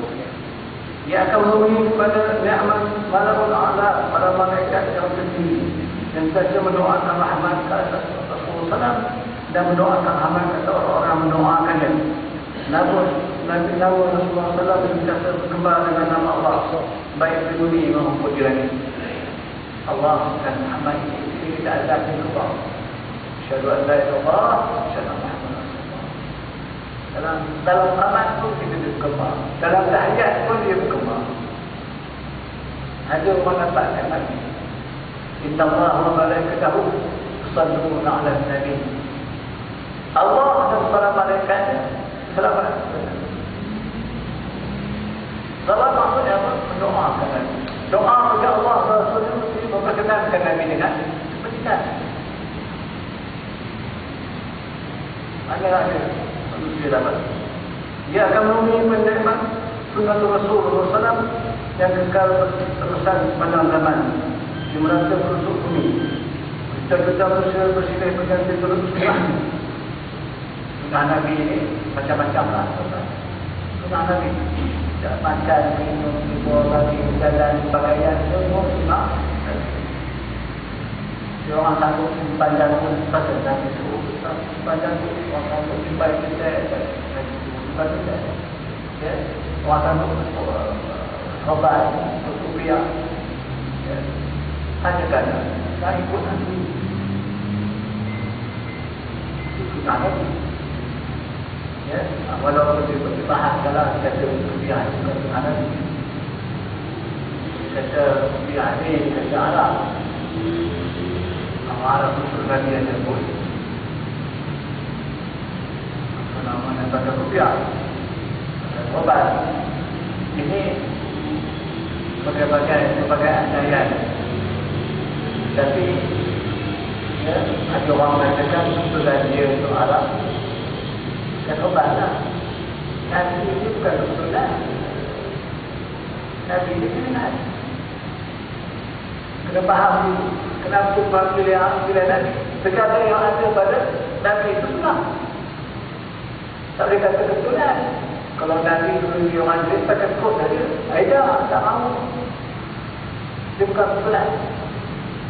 Ia akan memenuhi kepada nikmat Malakul A'la, para malaikat yang tinggi, dan saja mendoakan rahmat ke atas Rasulullah SAW dan mendoakan rahmat kepada orang-orang mendoakannya. Namun Rasulullah SAW berkata berkembang dengan nama Allah, baik di dunia maupun di langit. Allah dan Muhammad ini tidak ada lagi kebal. Asyhadu an la ilaha illallah, asyhadu anna Muhammadan Rasulullah. Dalam salat pun kita berkembang. Dalam tahiyat pun dia berkembang. Ada orang dapat nikmat. Inna Allah wa malaikatahu yusalluna 'alan nabi. Allah dan para malaikatnya selamat. Salat maksudnya apa? Mendoakan Nabi. Doa kepada Allah Rasulullah mesti memperkenankan Nabi dengan kebajikan. Hanya ada manusia dapat. Dia akan memenuhi nikmat sunnah Rasulullah SAW yang kekal terusan sepanjang zaman di merata penduduk bumi. Kita manusia bersilih berganti terus sunnah Nabi ini macam-macam lah. Sunnah Nabi tidak makan, minum, tidur, lagi, jalan, pakaian, semua sunnah. Dia orang sanggup simpan jantung pada Nabi itu. Simpan jantung, orang sanggup simpan kedai simpan kedai. Ya, orang sanggup obat untuk rupiah. Ya, hanya kerana saya ikut Nabi. Itu sunnah Nabi. Ya, walaupun dibahasalah kata rupiah itu kan sunnah Nabi. Kata rupiah ni kata Arab. Arab itu Nabi yang sebut. Apa namanya kata rupiah. Obat. Ini berbagai ayat. Tapi ya, ada orang mengatakan kebetulan dia untuk Arab dan obatlah. Nabi ini bukan kebetulan. Nabi ini kenal. Kena faham dulu. Kenapa pilih Nabi? Segala yang ada pada Nabi itu sunnah. Tak boleh kata kebetulan. Kalau Nabi dulu dia orang lain pakai kod saja. Aida tak mahu. Dia bukan kebetulan.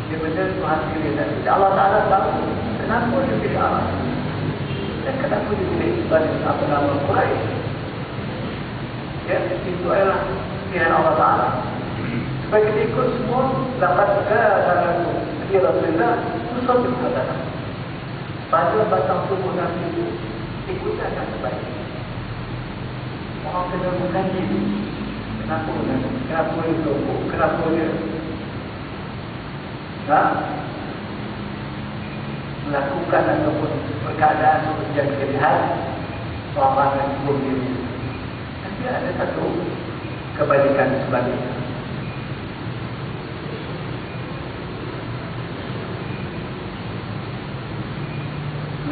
Dia benar Tuhan pilih Nabi. Allah Ta'ala tahu kenapa dia pilih Arab. Dan kenapa dia pilih balik apa nama Quraisy. Ya, itu adalah pilihan Allah Ta'ala. Supaya kita ikut semua. Laqad kana fi Rasulillah uswatun hasanah. Pada batang tubuh Nabi itu ikutan yang terbaik. Orang kena mengkaji. Kenapa Nabi? Kenapa dia berhubung? Kenapa dia melakukan ataupun perkataan yang dilihat orang yang sebelum diri. Tapi ada satu kebalikan sebaliknya.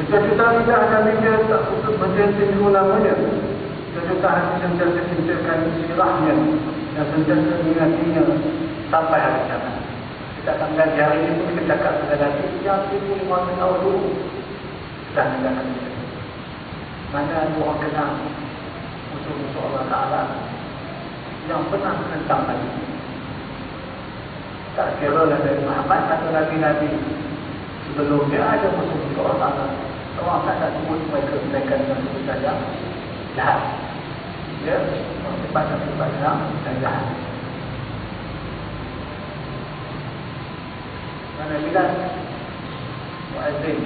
Kita akan mikir tak putus mencintai ulamanya. Kita harus sentiasa cintakan sirahnya dan sentiasa mengingatinya sampai hari kiamat. Kita akan mengkaji hari ini pun kita cakap kepada Nabi yang 15 tahun dulu sudah meninggalkan kita. Mana ada orang kenal musuh-musuh Allah Ta'ala yang pernah menentang Nabi. Tak kira Nabi Muhammad atau Nabi-Nabi sebelum dia ada musuh-musuh Allah Ta'ala. Orang tak sebut mereka dengan sebut saja jahat. Ya, sifat-sifat dan jahat. Mana Bilal muazzin.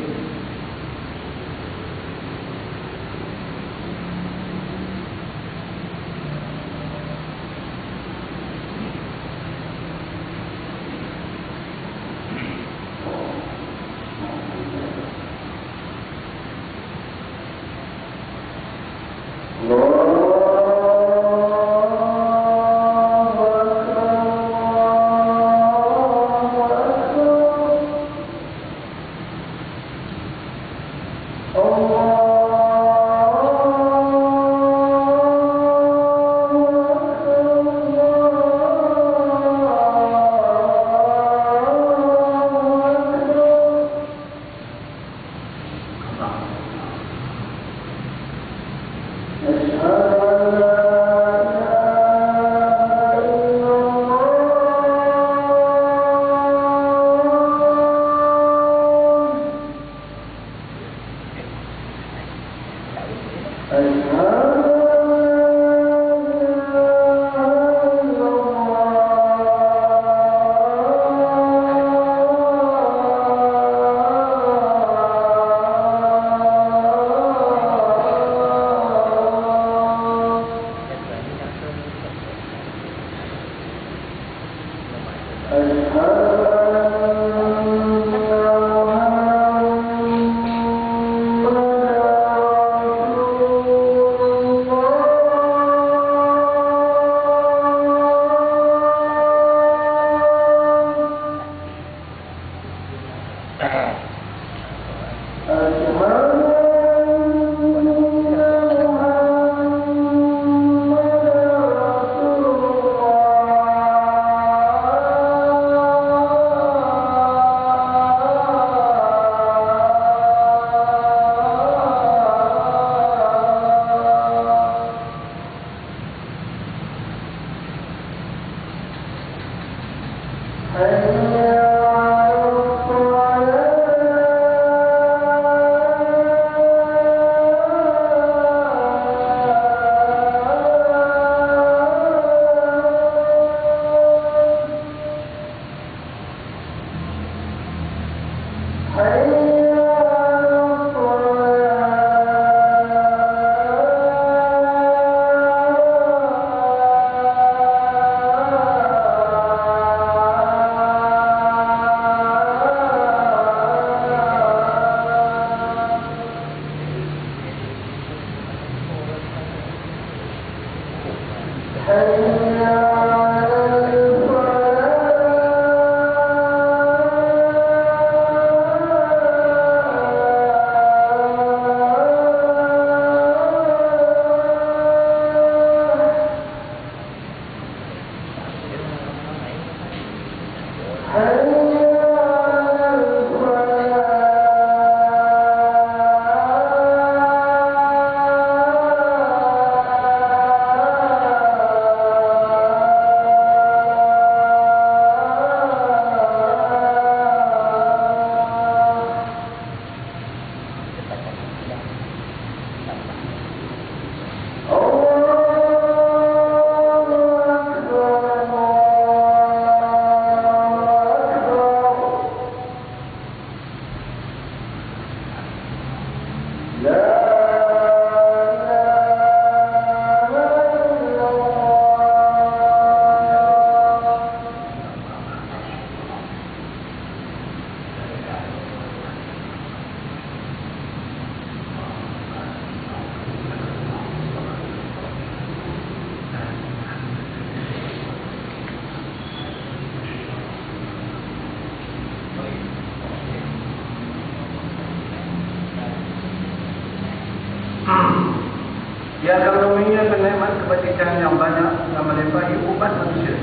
Dia akan mengingat nikmat kebajikan yang banyak dan melimpahi umat manusia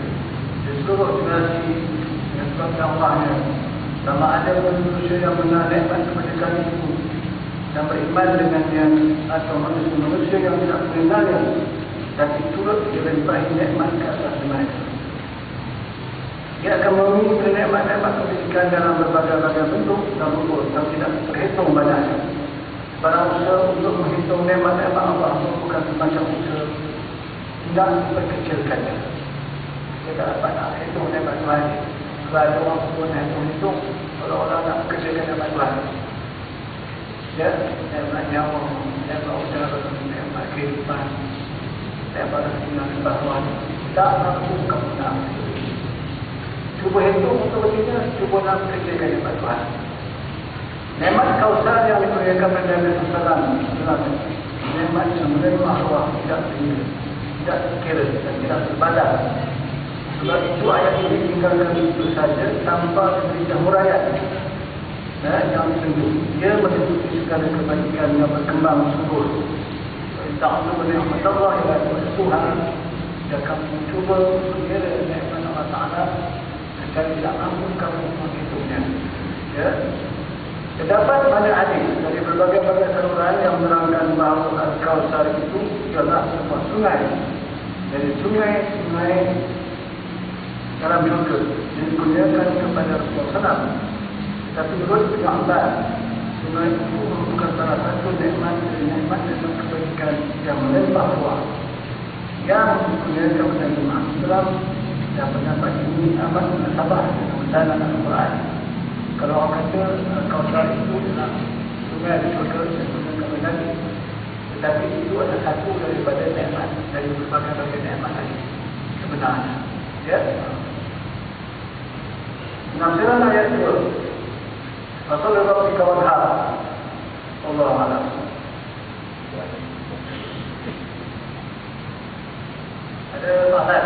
di seluruh generasi yang sebabnya Allahnya. Sama ada manusia yang benar nikmat kebajikan itu dan beriman dengannya, atau manusia yang tidak mengenalnya tapi turut dilimpahi nikmat ke atas mereka. Dia akan mengingat nikmat-nikmat kebajikan dalam berbagai-bagai bentuk dan bentuk yang tidak terhitung banyaknya. Para usaha untuk menghitung nikmat-nikmat Allah bukan semacam usaha tidak diperkecilkannya. Kita dapat nak hitung nikmat Tuhan. Kalau ada orang pun hitung-hitung, kalau orang nak kecilkan nikmat Tuhan. Ya, nikmat nyawa, nikmat udara, nikmat kehidupan, nikmat kehidupan bahawa tak mampu kamu nak. Cuba hitung untuk bertiga, cuba nak kecilkan nikmat Tuhan. Nikmat Kausar yang dikurniakan pada Nabi Sallallahu nikmat yang menerima Allah tidak kira dan tidak terbatas. Sebab itu ayat ini tinggalkan itu saja tanpa berita huraian yang sungguh. Dia meliputi segala kebajikan yang berkembang subur. Ta'ala nikmat Allah yang Tuhan dia akan mencuba mengira nikmat Allah Ta'ala dan tidak mampu kamu menghitungnya. Ya. Terdapat banyak hadis dari berbagai-bagai saluran yang menerangkan bahawa Al-Kausar itu ialah sebuah sungai. Dari sungai-sungai dalam syurga yang dikurniakan kepada Rasulullah SAW. Tetapi menurut Ibn Abbas, sungai itu merupakan salah satu nikmat dari nikmat dan kebaikan yang melimpah ruah yang dikurniakan kepada Muhammad SAW. Dan pendapat ini amat menasabah dengan kebenaran Al-Quran. Kalau orang kata Kausar itu adalah sungai di syurga yang digunakan lagi, tetapi itu adalah satu daripada nikmat dari berbagai-bagai nikmat lagi sebenarnya. Ya. Penafsiran ayat 2. Rasulullah fi kawanha. Allah Alam. Ada soalan?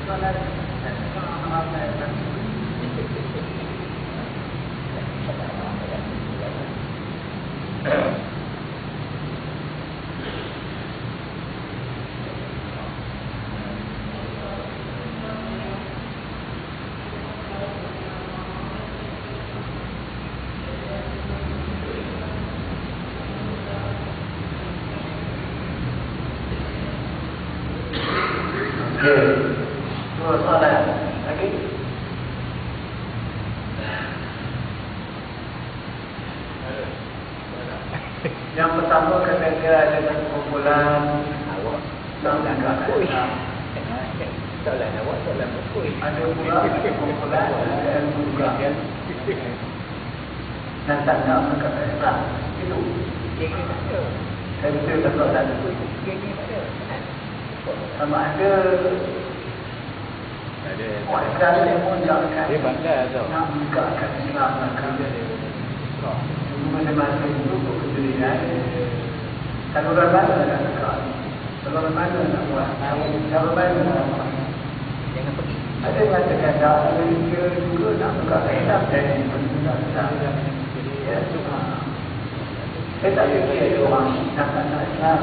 Bala. Dua soalan lagi. sama kata dia dengan kumpulan Awak yang agak Islam. soalan awak soalan betul. Ada pula kumpulan yang juga dan tak nak kata Islam. Itu. Geng ni tak ada. Saya betul kata tadi. Geng ni tak ada. Sama ada Ada. orang Islam yang menjalankan Dia bandar tau. nak menegakkan Islam dan kerja dia. Masing-masing itu kejadian. Saluran mana nak tegak? Saluran mana nak buat? Saluran mana nak buat? Jangan pergi. Ada yang mengatakan tak, dia juga nak menegakkan Islam dan menegakkan Islam. Ya, cuma saya tak fikir orang nak Islam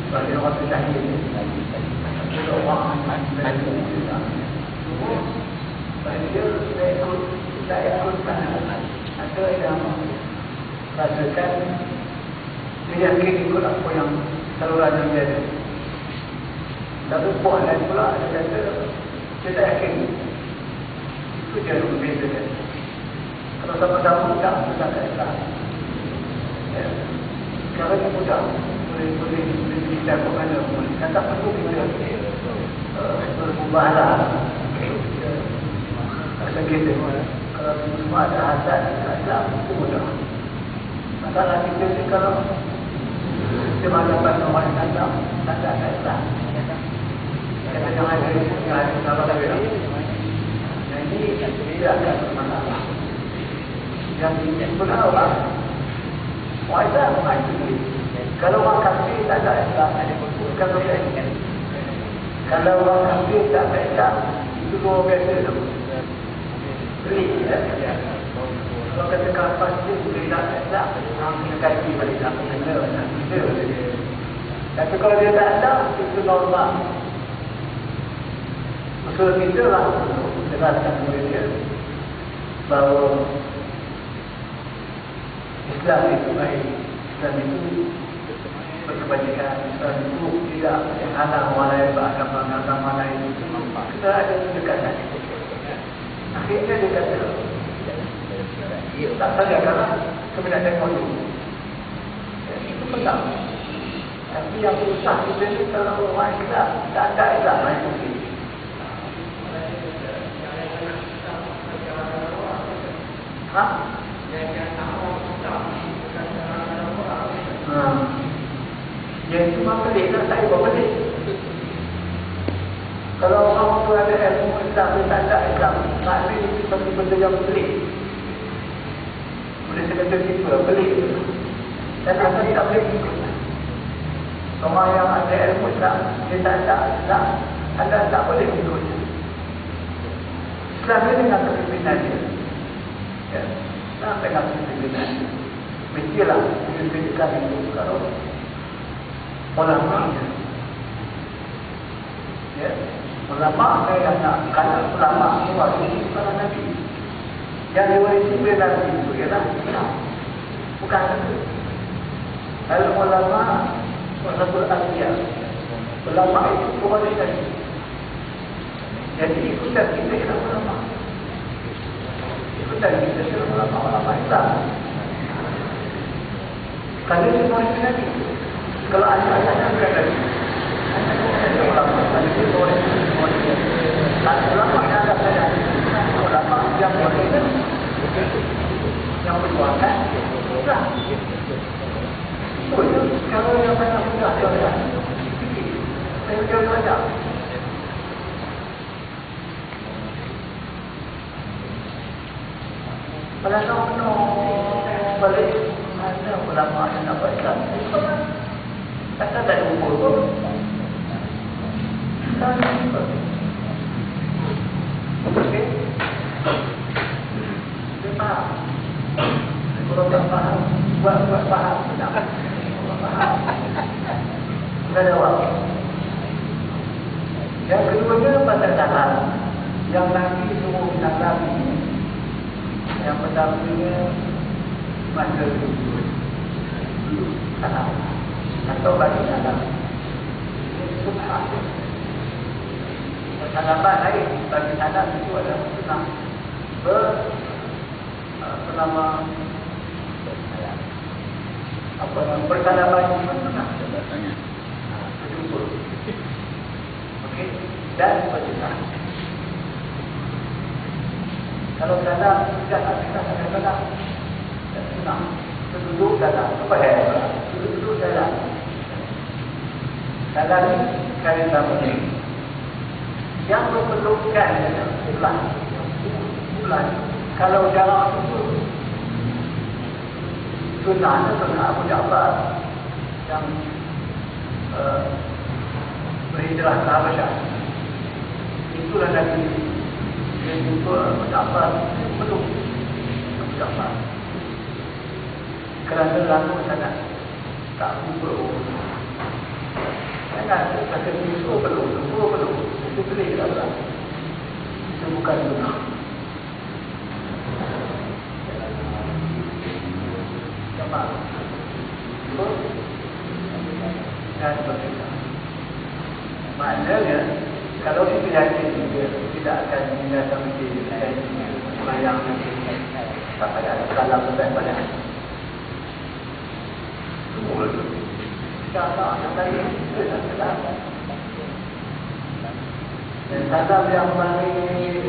bagi orang terjahil. Ada orang mandu Islam. Bagi dia, saya ikutkan. Ada yang rasakan dia yakin ikut apa yang saluran yang dia ada. Tapi puan lain pula dia kata dia tak yakin. Itu dia yang membezakan. Kalau sama-sama mudah, mudah tak Islam. Ya. Sekarang ni mudah. Boleh kita ke mana pun. Dan tak perlu kita bermubahalah. Rasa kita kalau semua ada hasad Islam itu mudah. Masalah kita ni kalau kita berhadapan orang yang tak ada Islam. Kita jangan ada salah lagi. Jadi tidak akan bermasalah. Yang ini benar orang Islam mengaji. Kalau orang kafir tak ada Islam, bukan berbeza. Kalau orang kafir tak ada Islam, itu dua biasa tu. Beli, ya. Kalau kata kapas dia boleh tak Islam, kena kaji balik tak kena. Tapi kalau dia tak ada, itu normal. Usul kita lah untuk menjelaskan kepada dia bahawa Islam itu baik, Islam itu berkebajikan, Islam itu tidak menghalang orang lain beragama lain. Kita ada pendekatan. Akhirnya dia kata, tak saja kerana kebenaran dulu. Itu penting. Tapi yang susah kita ni kalau orang Islam tak ada Islam lain mungkin. Ha? Yang itu memang pelik lah, saya buat pelik. Kalau orang tu ada ilmu Islam, dia tak ada Islam, maknanya itu satu benda yang pelik. Boleh saya kata tiba, pelik. Dan asal tak boleh ikut. Orang yang ada ilmu Islam, dia tak ada Islam, anda tak boleh ikut. Islam ini dengan kepimpinan dia. Ya, Islam dengan kepimpinan dia. Mestilah kepimpinan itu kalau ulama, ya, ulama yang nak kata ulama semua itu bukan Nabi. Yang diwarisi oleh Nabi itu ialah Islam, bukan itu. Kalau ulama Rasul Asia, ulama itu kewaris Nabi. Jadi ikutan kita ialah ulama. Ikutan kita ialah ulama Islam. Kalau dia kewaris Nabi. Kalau ada bukan Nabi. Ada ulama, ada kewaris Nabi. Ada ulama yang ada saya. Ulama yang berbeza, yang berkuasa, Islam. Betul. Kalau yang banyak sudah ada, saya jauh saja. Pada tahun balik mana ulama yang nak buat Islam? Kata tak ukur pun. Tak ukur. Okey. Dia faham. Kalau tak faham, buat faham. Tak faham. Tak ada waktu. Yang keduanya pada tahap yang Nabi semua bilang Nabi. Yang pertamanya masa dulu. Tahap. Atau bagi tahap. Subhanallah. Tanaman lain bagi anak itu adalah senang bernama apa nama persalaman sunnah. Tanya. Berjumpa. Okey, dan berjumpa. Kalau dalam tidak kita dalam dan sunnah, duduk dalam apa ya? Duduk dalam. Dalam kali sama ini. Yang memerlukan bulan kalau jarak itu sunnah Abu Ja'far yang berhijrah ke Habasyah. Itulah Nabi yang jumpa Abu Ja'far belum Abu Ja'far kerana lama sangat tak jumpa. Jangan kata itu belum itu boleh tak? Itu bukan sunnah. Sama. Dan berbeza. Maknanya kalau kita yakin dia tidak akan meninggalkan masjid dan sembahyang tak ada salah sampai pada semua itu. Salah yang lain itu adalah dan salah yang paling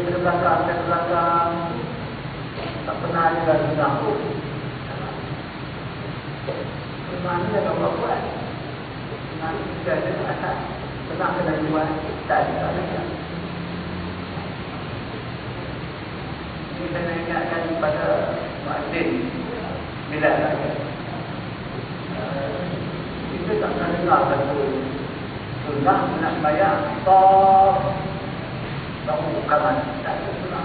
ke belakang tak pernah ada sunnah pun. Mana yang Allah buat? Mana tidak ada asal. Pernah kena jual, tak ada lagi. Ini saya ingatkan pada muadzin bila lagi. Kita tak pernah dengar satu sunnah nak bayar top tahu kawan tak ada sunnah.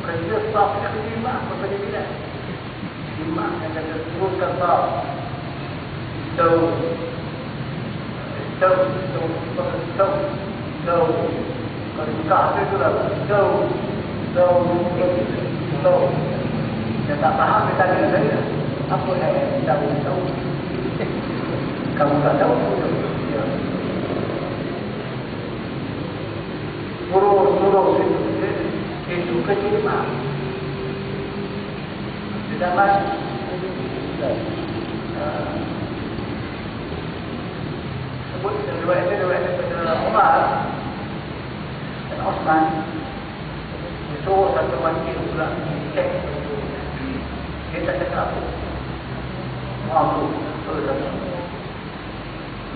Kerja top nak terima apa bila? Terima yang kata teruskan top. Kalau buka itu lah yang tak faham dia tanya saya apa yang tahu kamu tak tahu suruh itu kecil mah tidak masuk sebut riwayat daripada Umar dan Osman disuruh satu wakil pula cek dia tak cakap apa waktu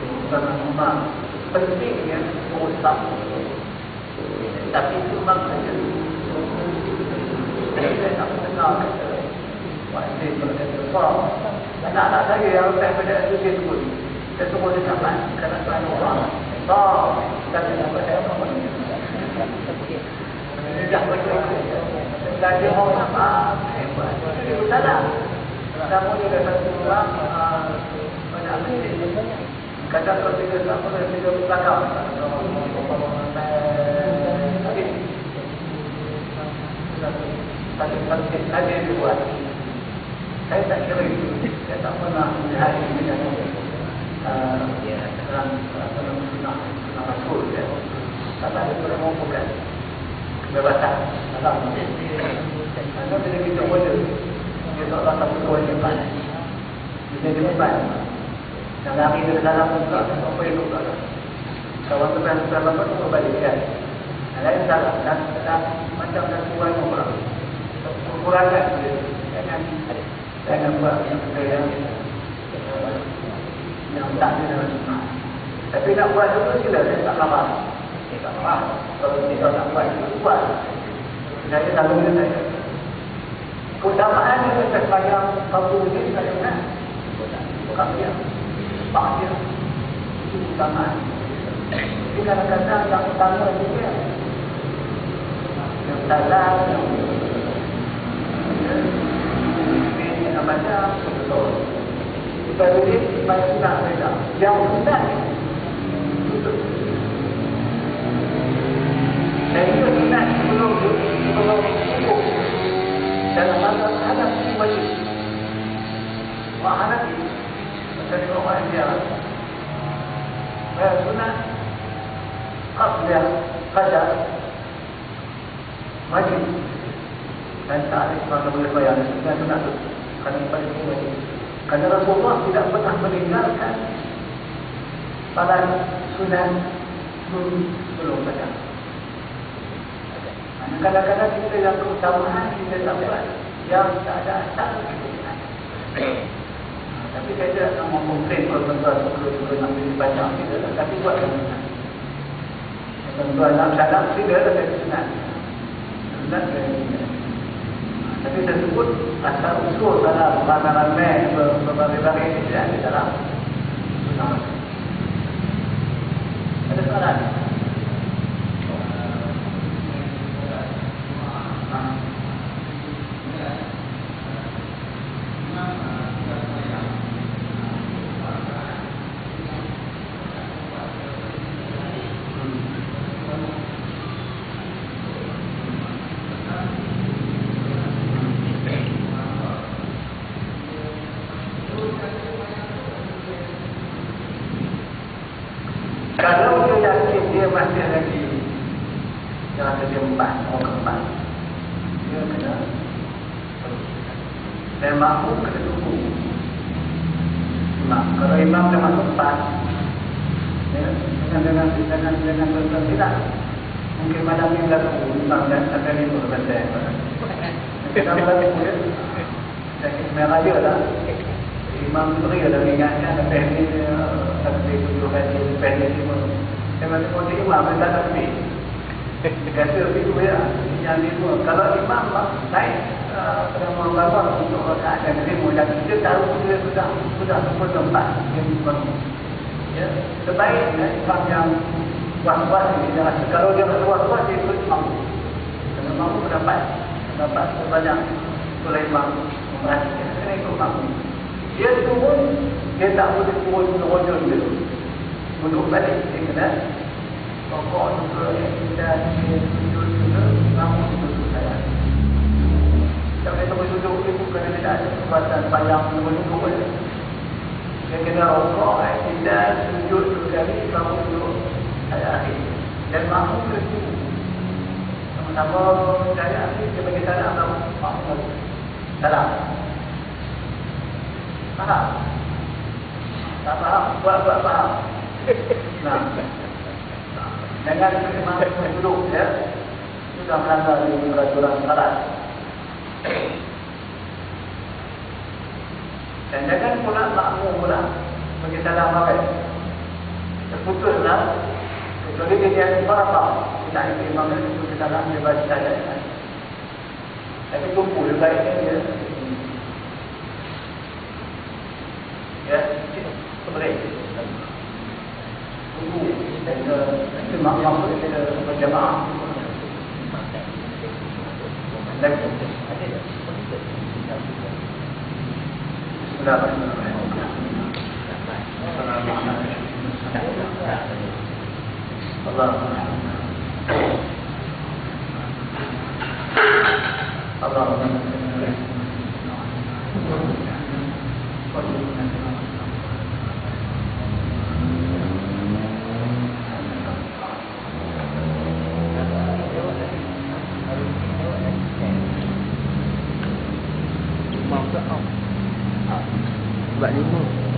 Usman Umar pentingnya mengusap tapi itu maksudnya saya tak mengenal kata wakil berkata anak-anak saya yang daripada itu dia sebut saya semua dia dapat kerana saya orang dan dia dapat saya apa dia dah berkata dan dia mau apa dia bersalah namun dia dah satu orang banyak masjid kadang kalau dia tak pernah dia belakang tapi ada yang dibuat saya tak kira itu saya tak pernah melihat ini dalam sunnah Rasul ya. Tak ada yang bukan kebebasan dalam karena bila kita order dia tak rasa kewajiban dia depan dan lari ke dalam juga apa yang buka kawan teman-teman itu berbalikan lain salah dan macam dan kurangkan jangan buat yang tak ada dalam sunnah. Tapi nak buat itu sila saya tak lama. Tak lama. Kalau kita tak buat itu buat. Saya selalu bila saya. Keutamaan yang kita sayang kalau ini saya nak. Bukan dia. Pak dia. Itu keutamaan. Jadi kadang-kadang yang utama dia. Yang salah. Ini namanya betul. Baru ini banyak sunat mereka. Yang sunat tutup. Dan itu sunat sebelum hukum. Dalam masa Hanafi wajib. Wah Hanafi. Macam ni orang dia. Bayar sunat. Qasliah. Qajar. Wajib. Dan tak ada sesuatu boleh bayar. Sunat itu. Khalifah itu wali. Kerana Rasulullah tidak pernah meninggalkan salat sunat sebelum pada. Kadang-kadang kita yang keutamaan kita dapat yang tak ada asal keutamaan. Tapi saya tidak nak mengkomplain kalau tuan-tuan suka nak beli banyak kita, tapi buat yang sunat. Tuan-tuan nak salam tidak ada yang sunat. Sunat yang sunat. Tapi saya sebut asal usul salam ramai-ramai berbagai-bagai ini tidak ada dalam sunat. Ada soalan? Kalau dia yakin dia masih lagi dalam kerja empat, orang keempat, dia kena teruskan. Dan makmum kena tunggu imam. Kalau imam dah masuk empat, ya, dengan bertertidak, mungkin malam ini berlaku imam dan akan ini berbaca. Kita berlaku ya, saya merah dia lah. Imam beri dah ingatkan lepas ni takbir 7 kali lepas ni semua. Saya masih pun imam dia tak takbir. Kata itu ya, yang ni semua. Kalau imam naik pada membangun untuk rakaat dan terima dan kita tahu dia sudah pukul 4 yang bangun. Ya, sebaik imam yang was-was ni dia rasa kalau dia rasa was-was dia ikut imam. Kerana imam mendapat sebanyak oleh imam memperhatikan kena ikut imam. Dia turun, dia tak boleh turun rojol dulu. Duduk balik, dia kena pokok juga yang kita duduk juga, namun duduk saya. Tak boleh duduk, dia bukan dia tak ada kekuatan panjang duduk saja. Dia kena rokok, kita sujud 2 kali, baru duduk saya akhir. Dan mahu kedua. Sama-sama saya akhir, dia bagi salam, mahu salam. Faham? Tak faham? Buat faham. Nah, jangan memang duduk ya. Sudah melanggar di peraturan salat. Dan jangan pula makmum pula bagi salam makan. Terputuslah. Kecuali dia faham. Tidak ikut imam dia bagi salam dia baca saja. Tapi tunggu dia baiknya dia. Ya, boleh. Tunggu dan nanti makmum kita berjamaah. Lagi. Allah. Sebab 5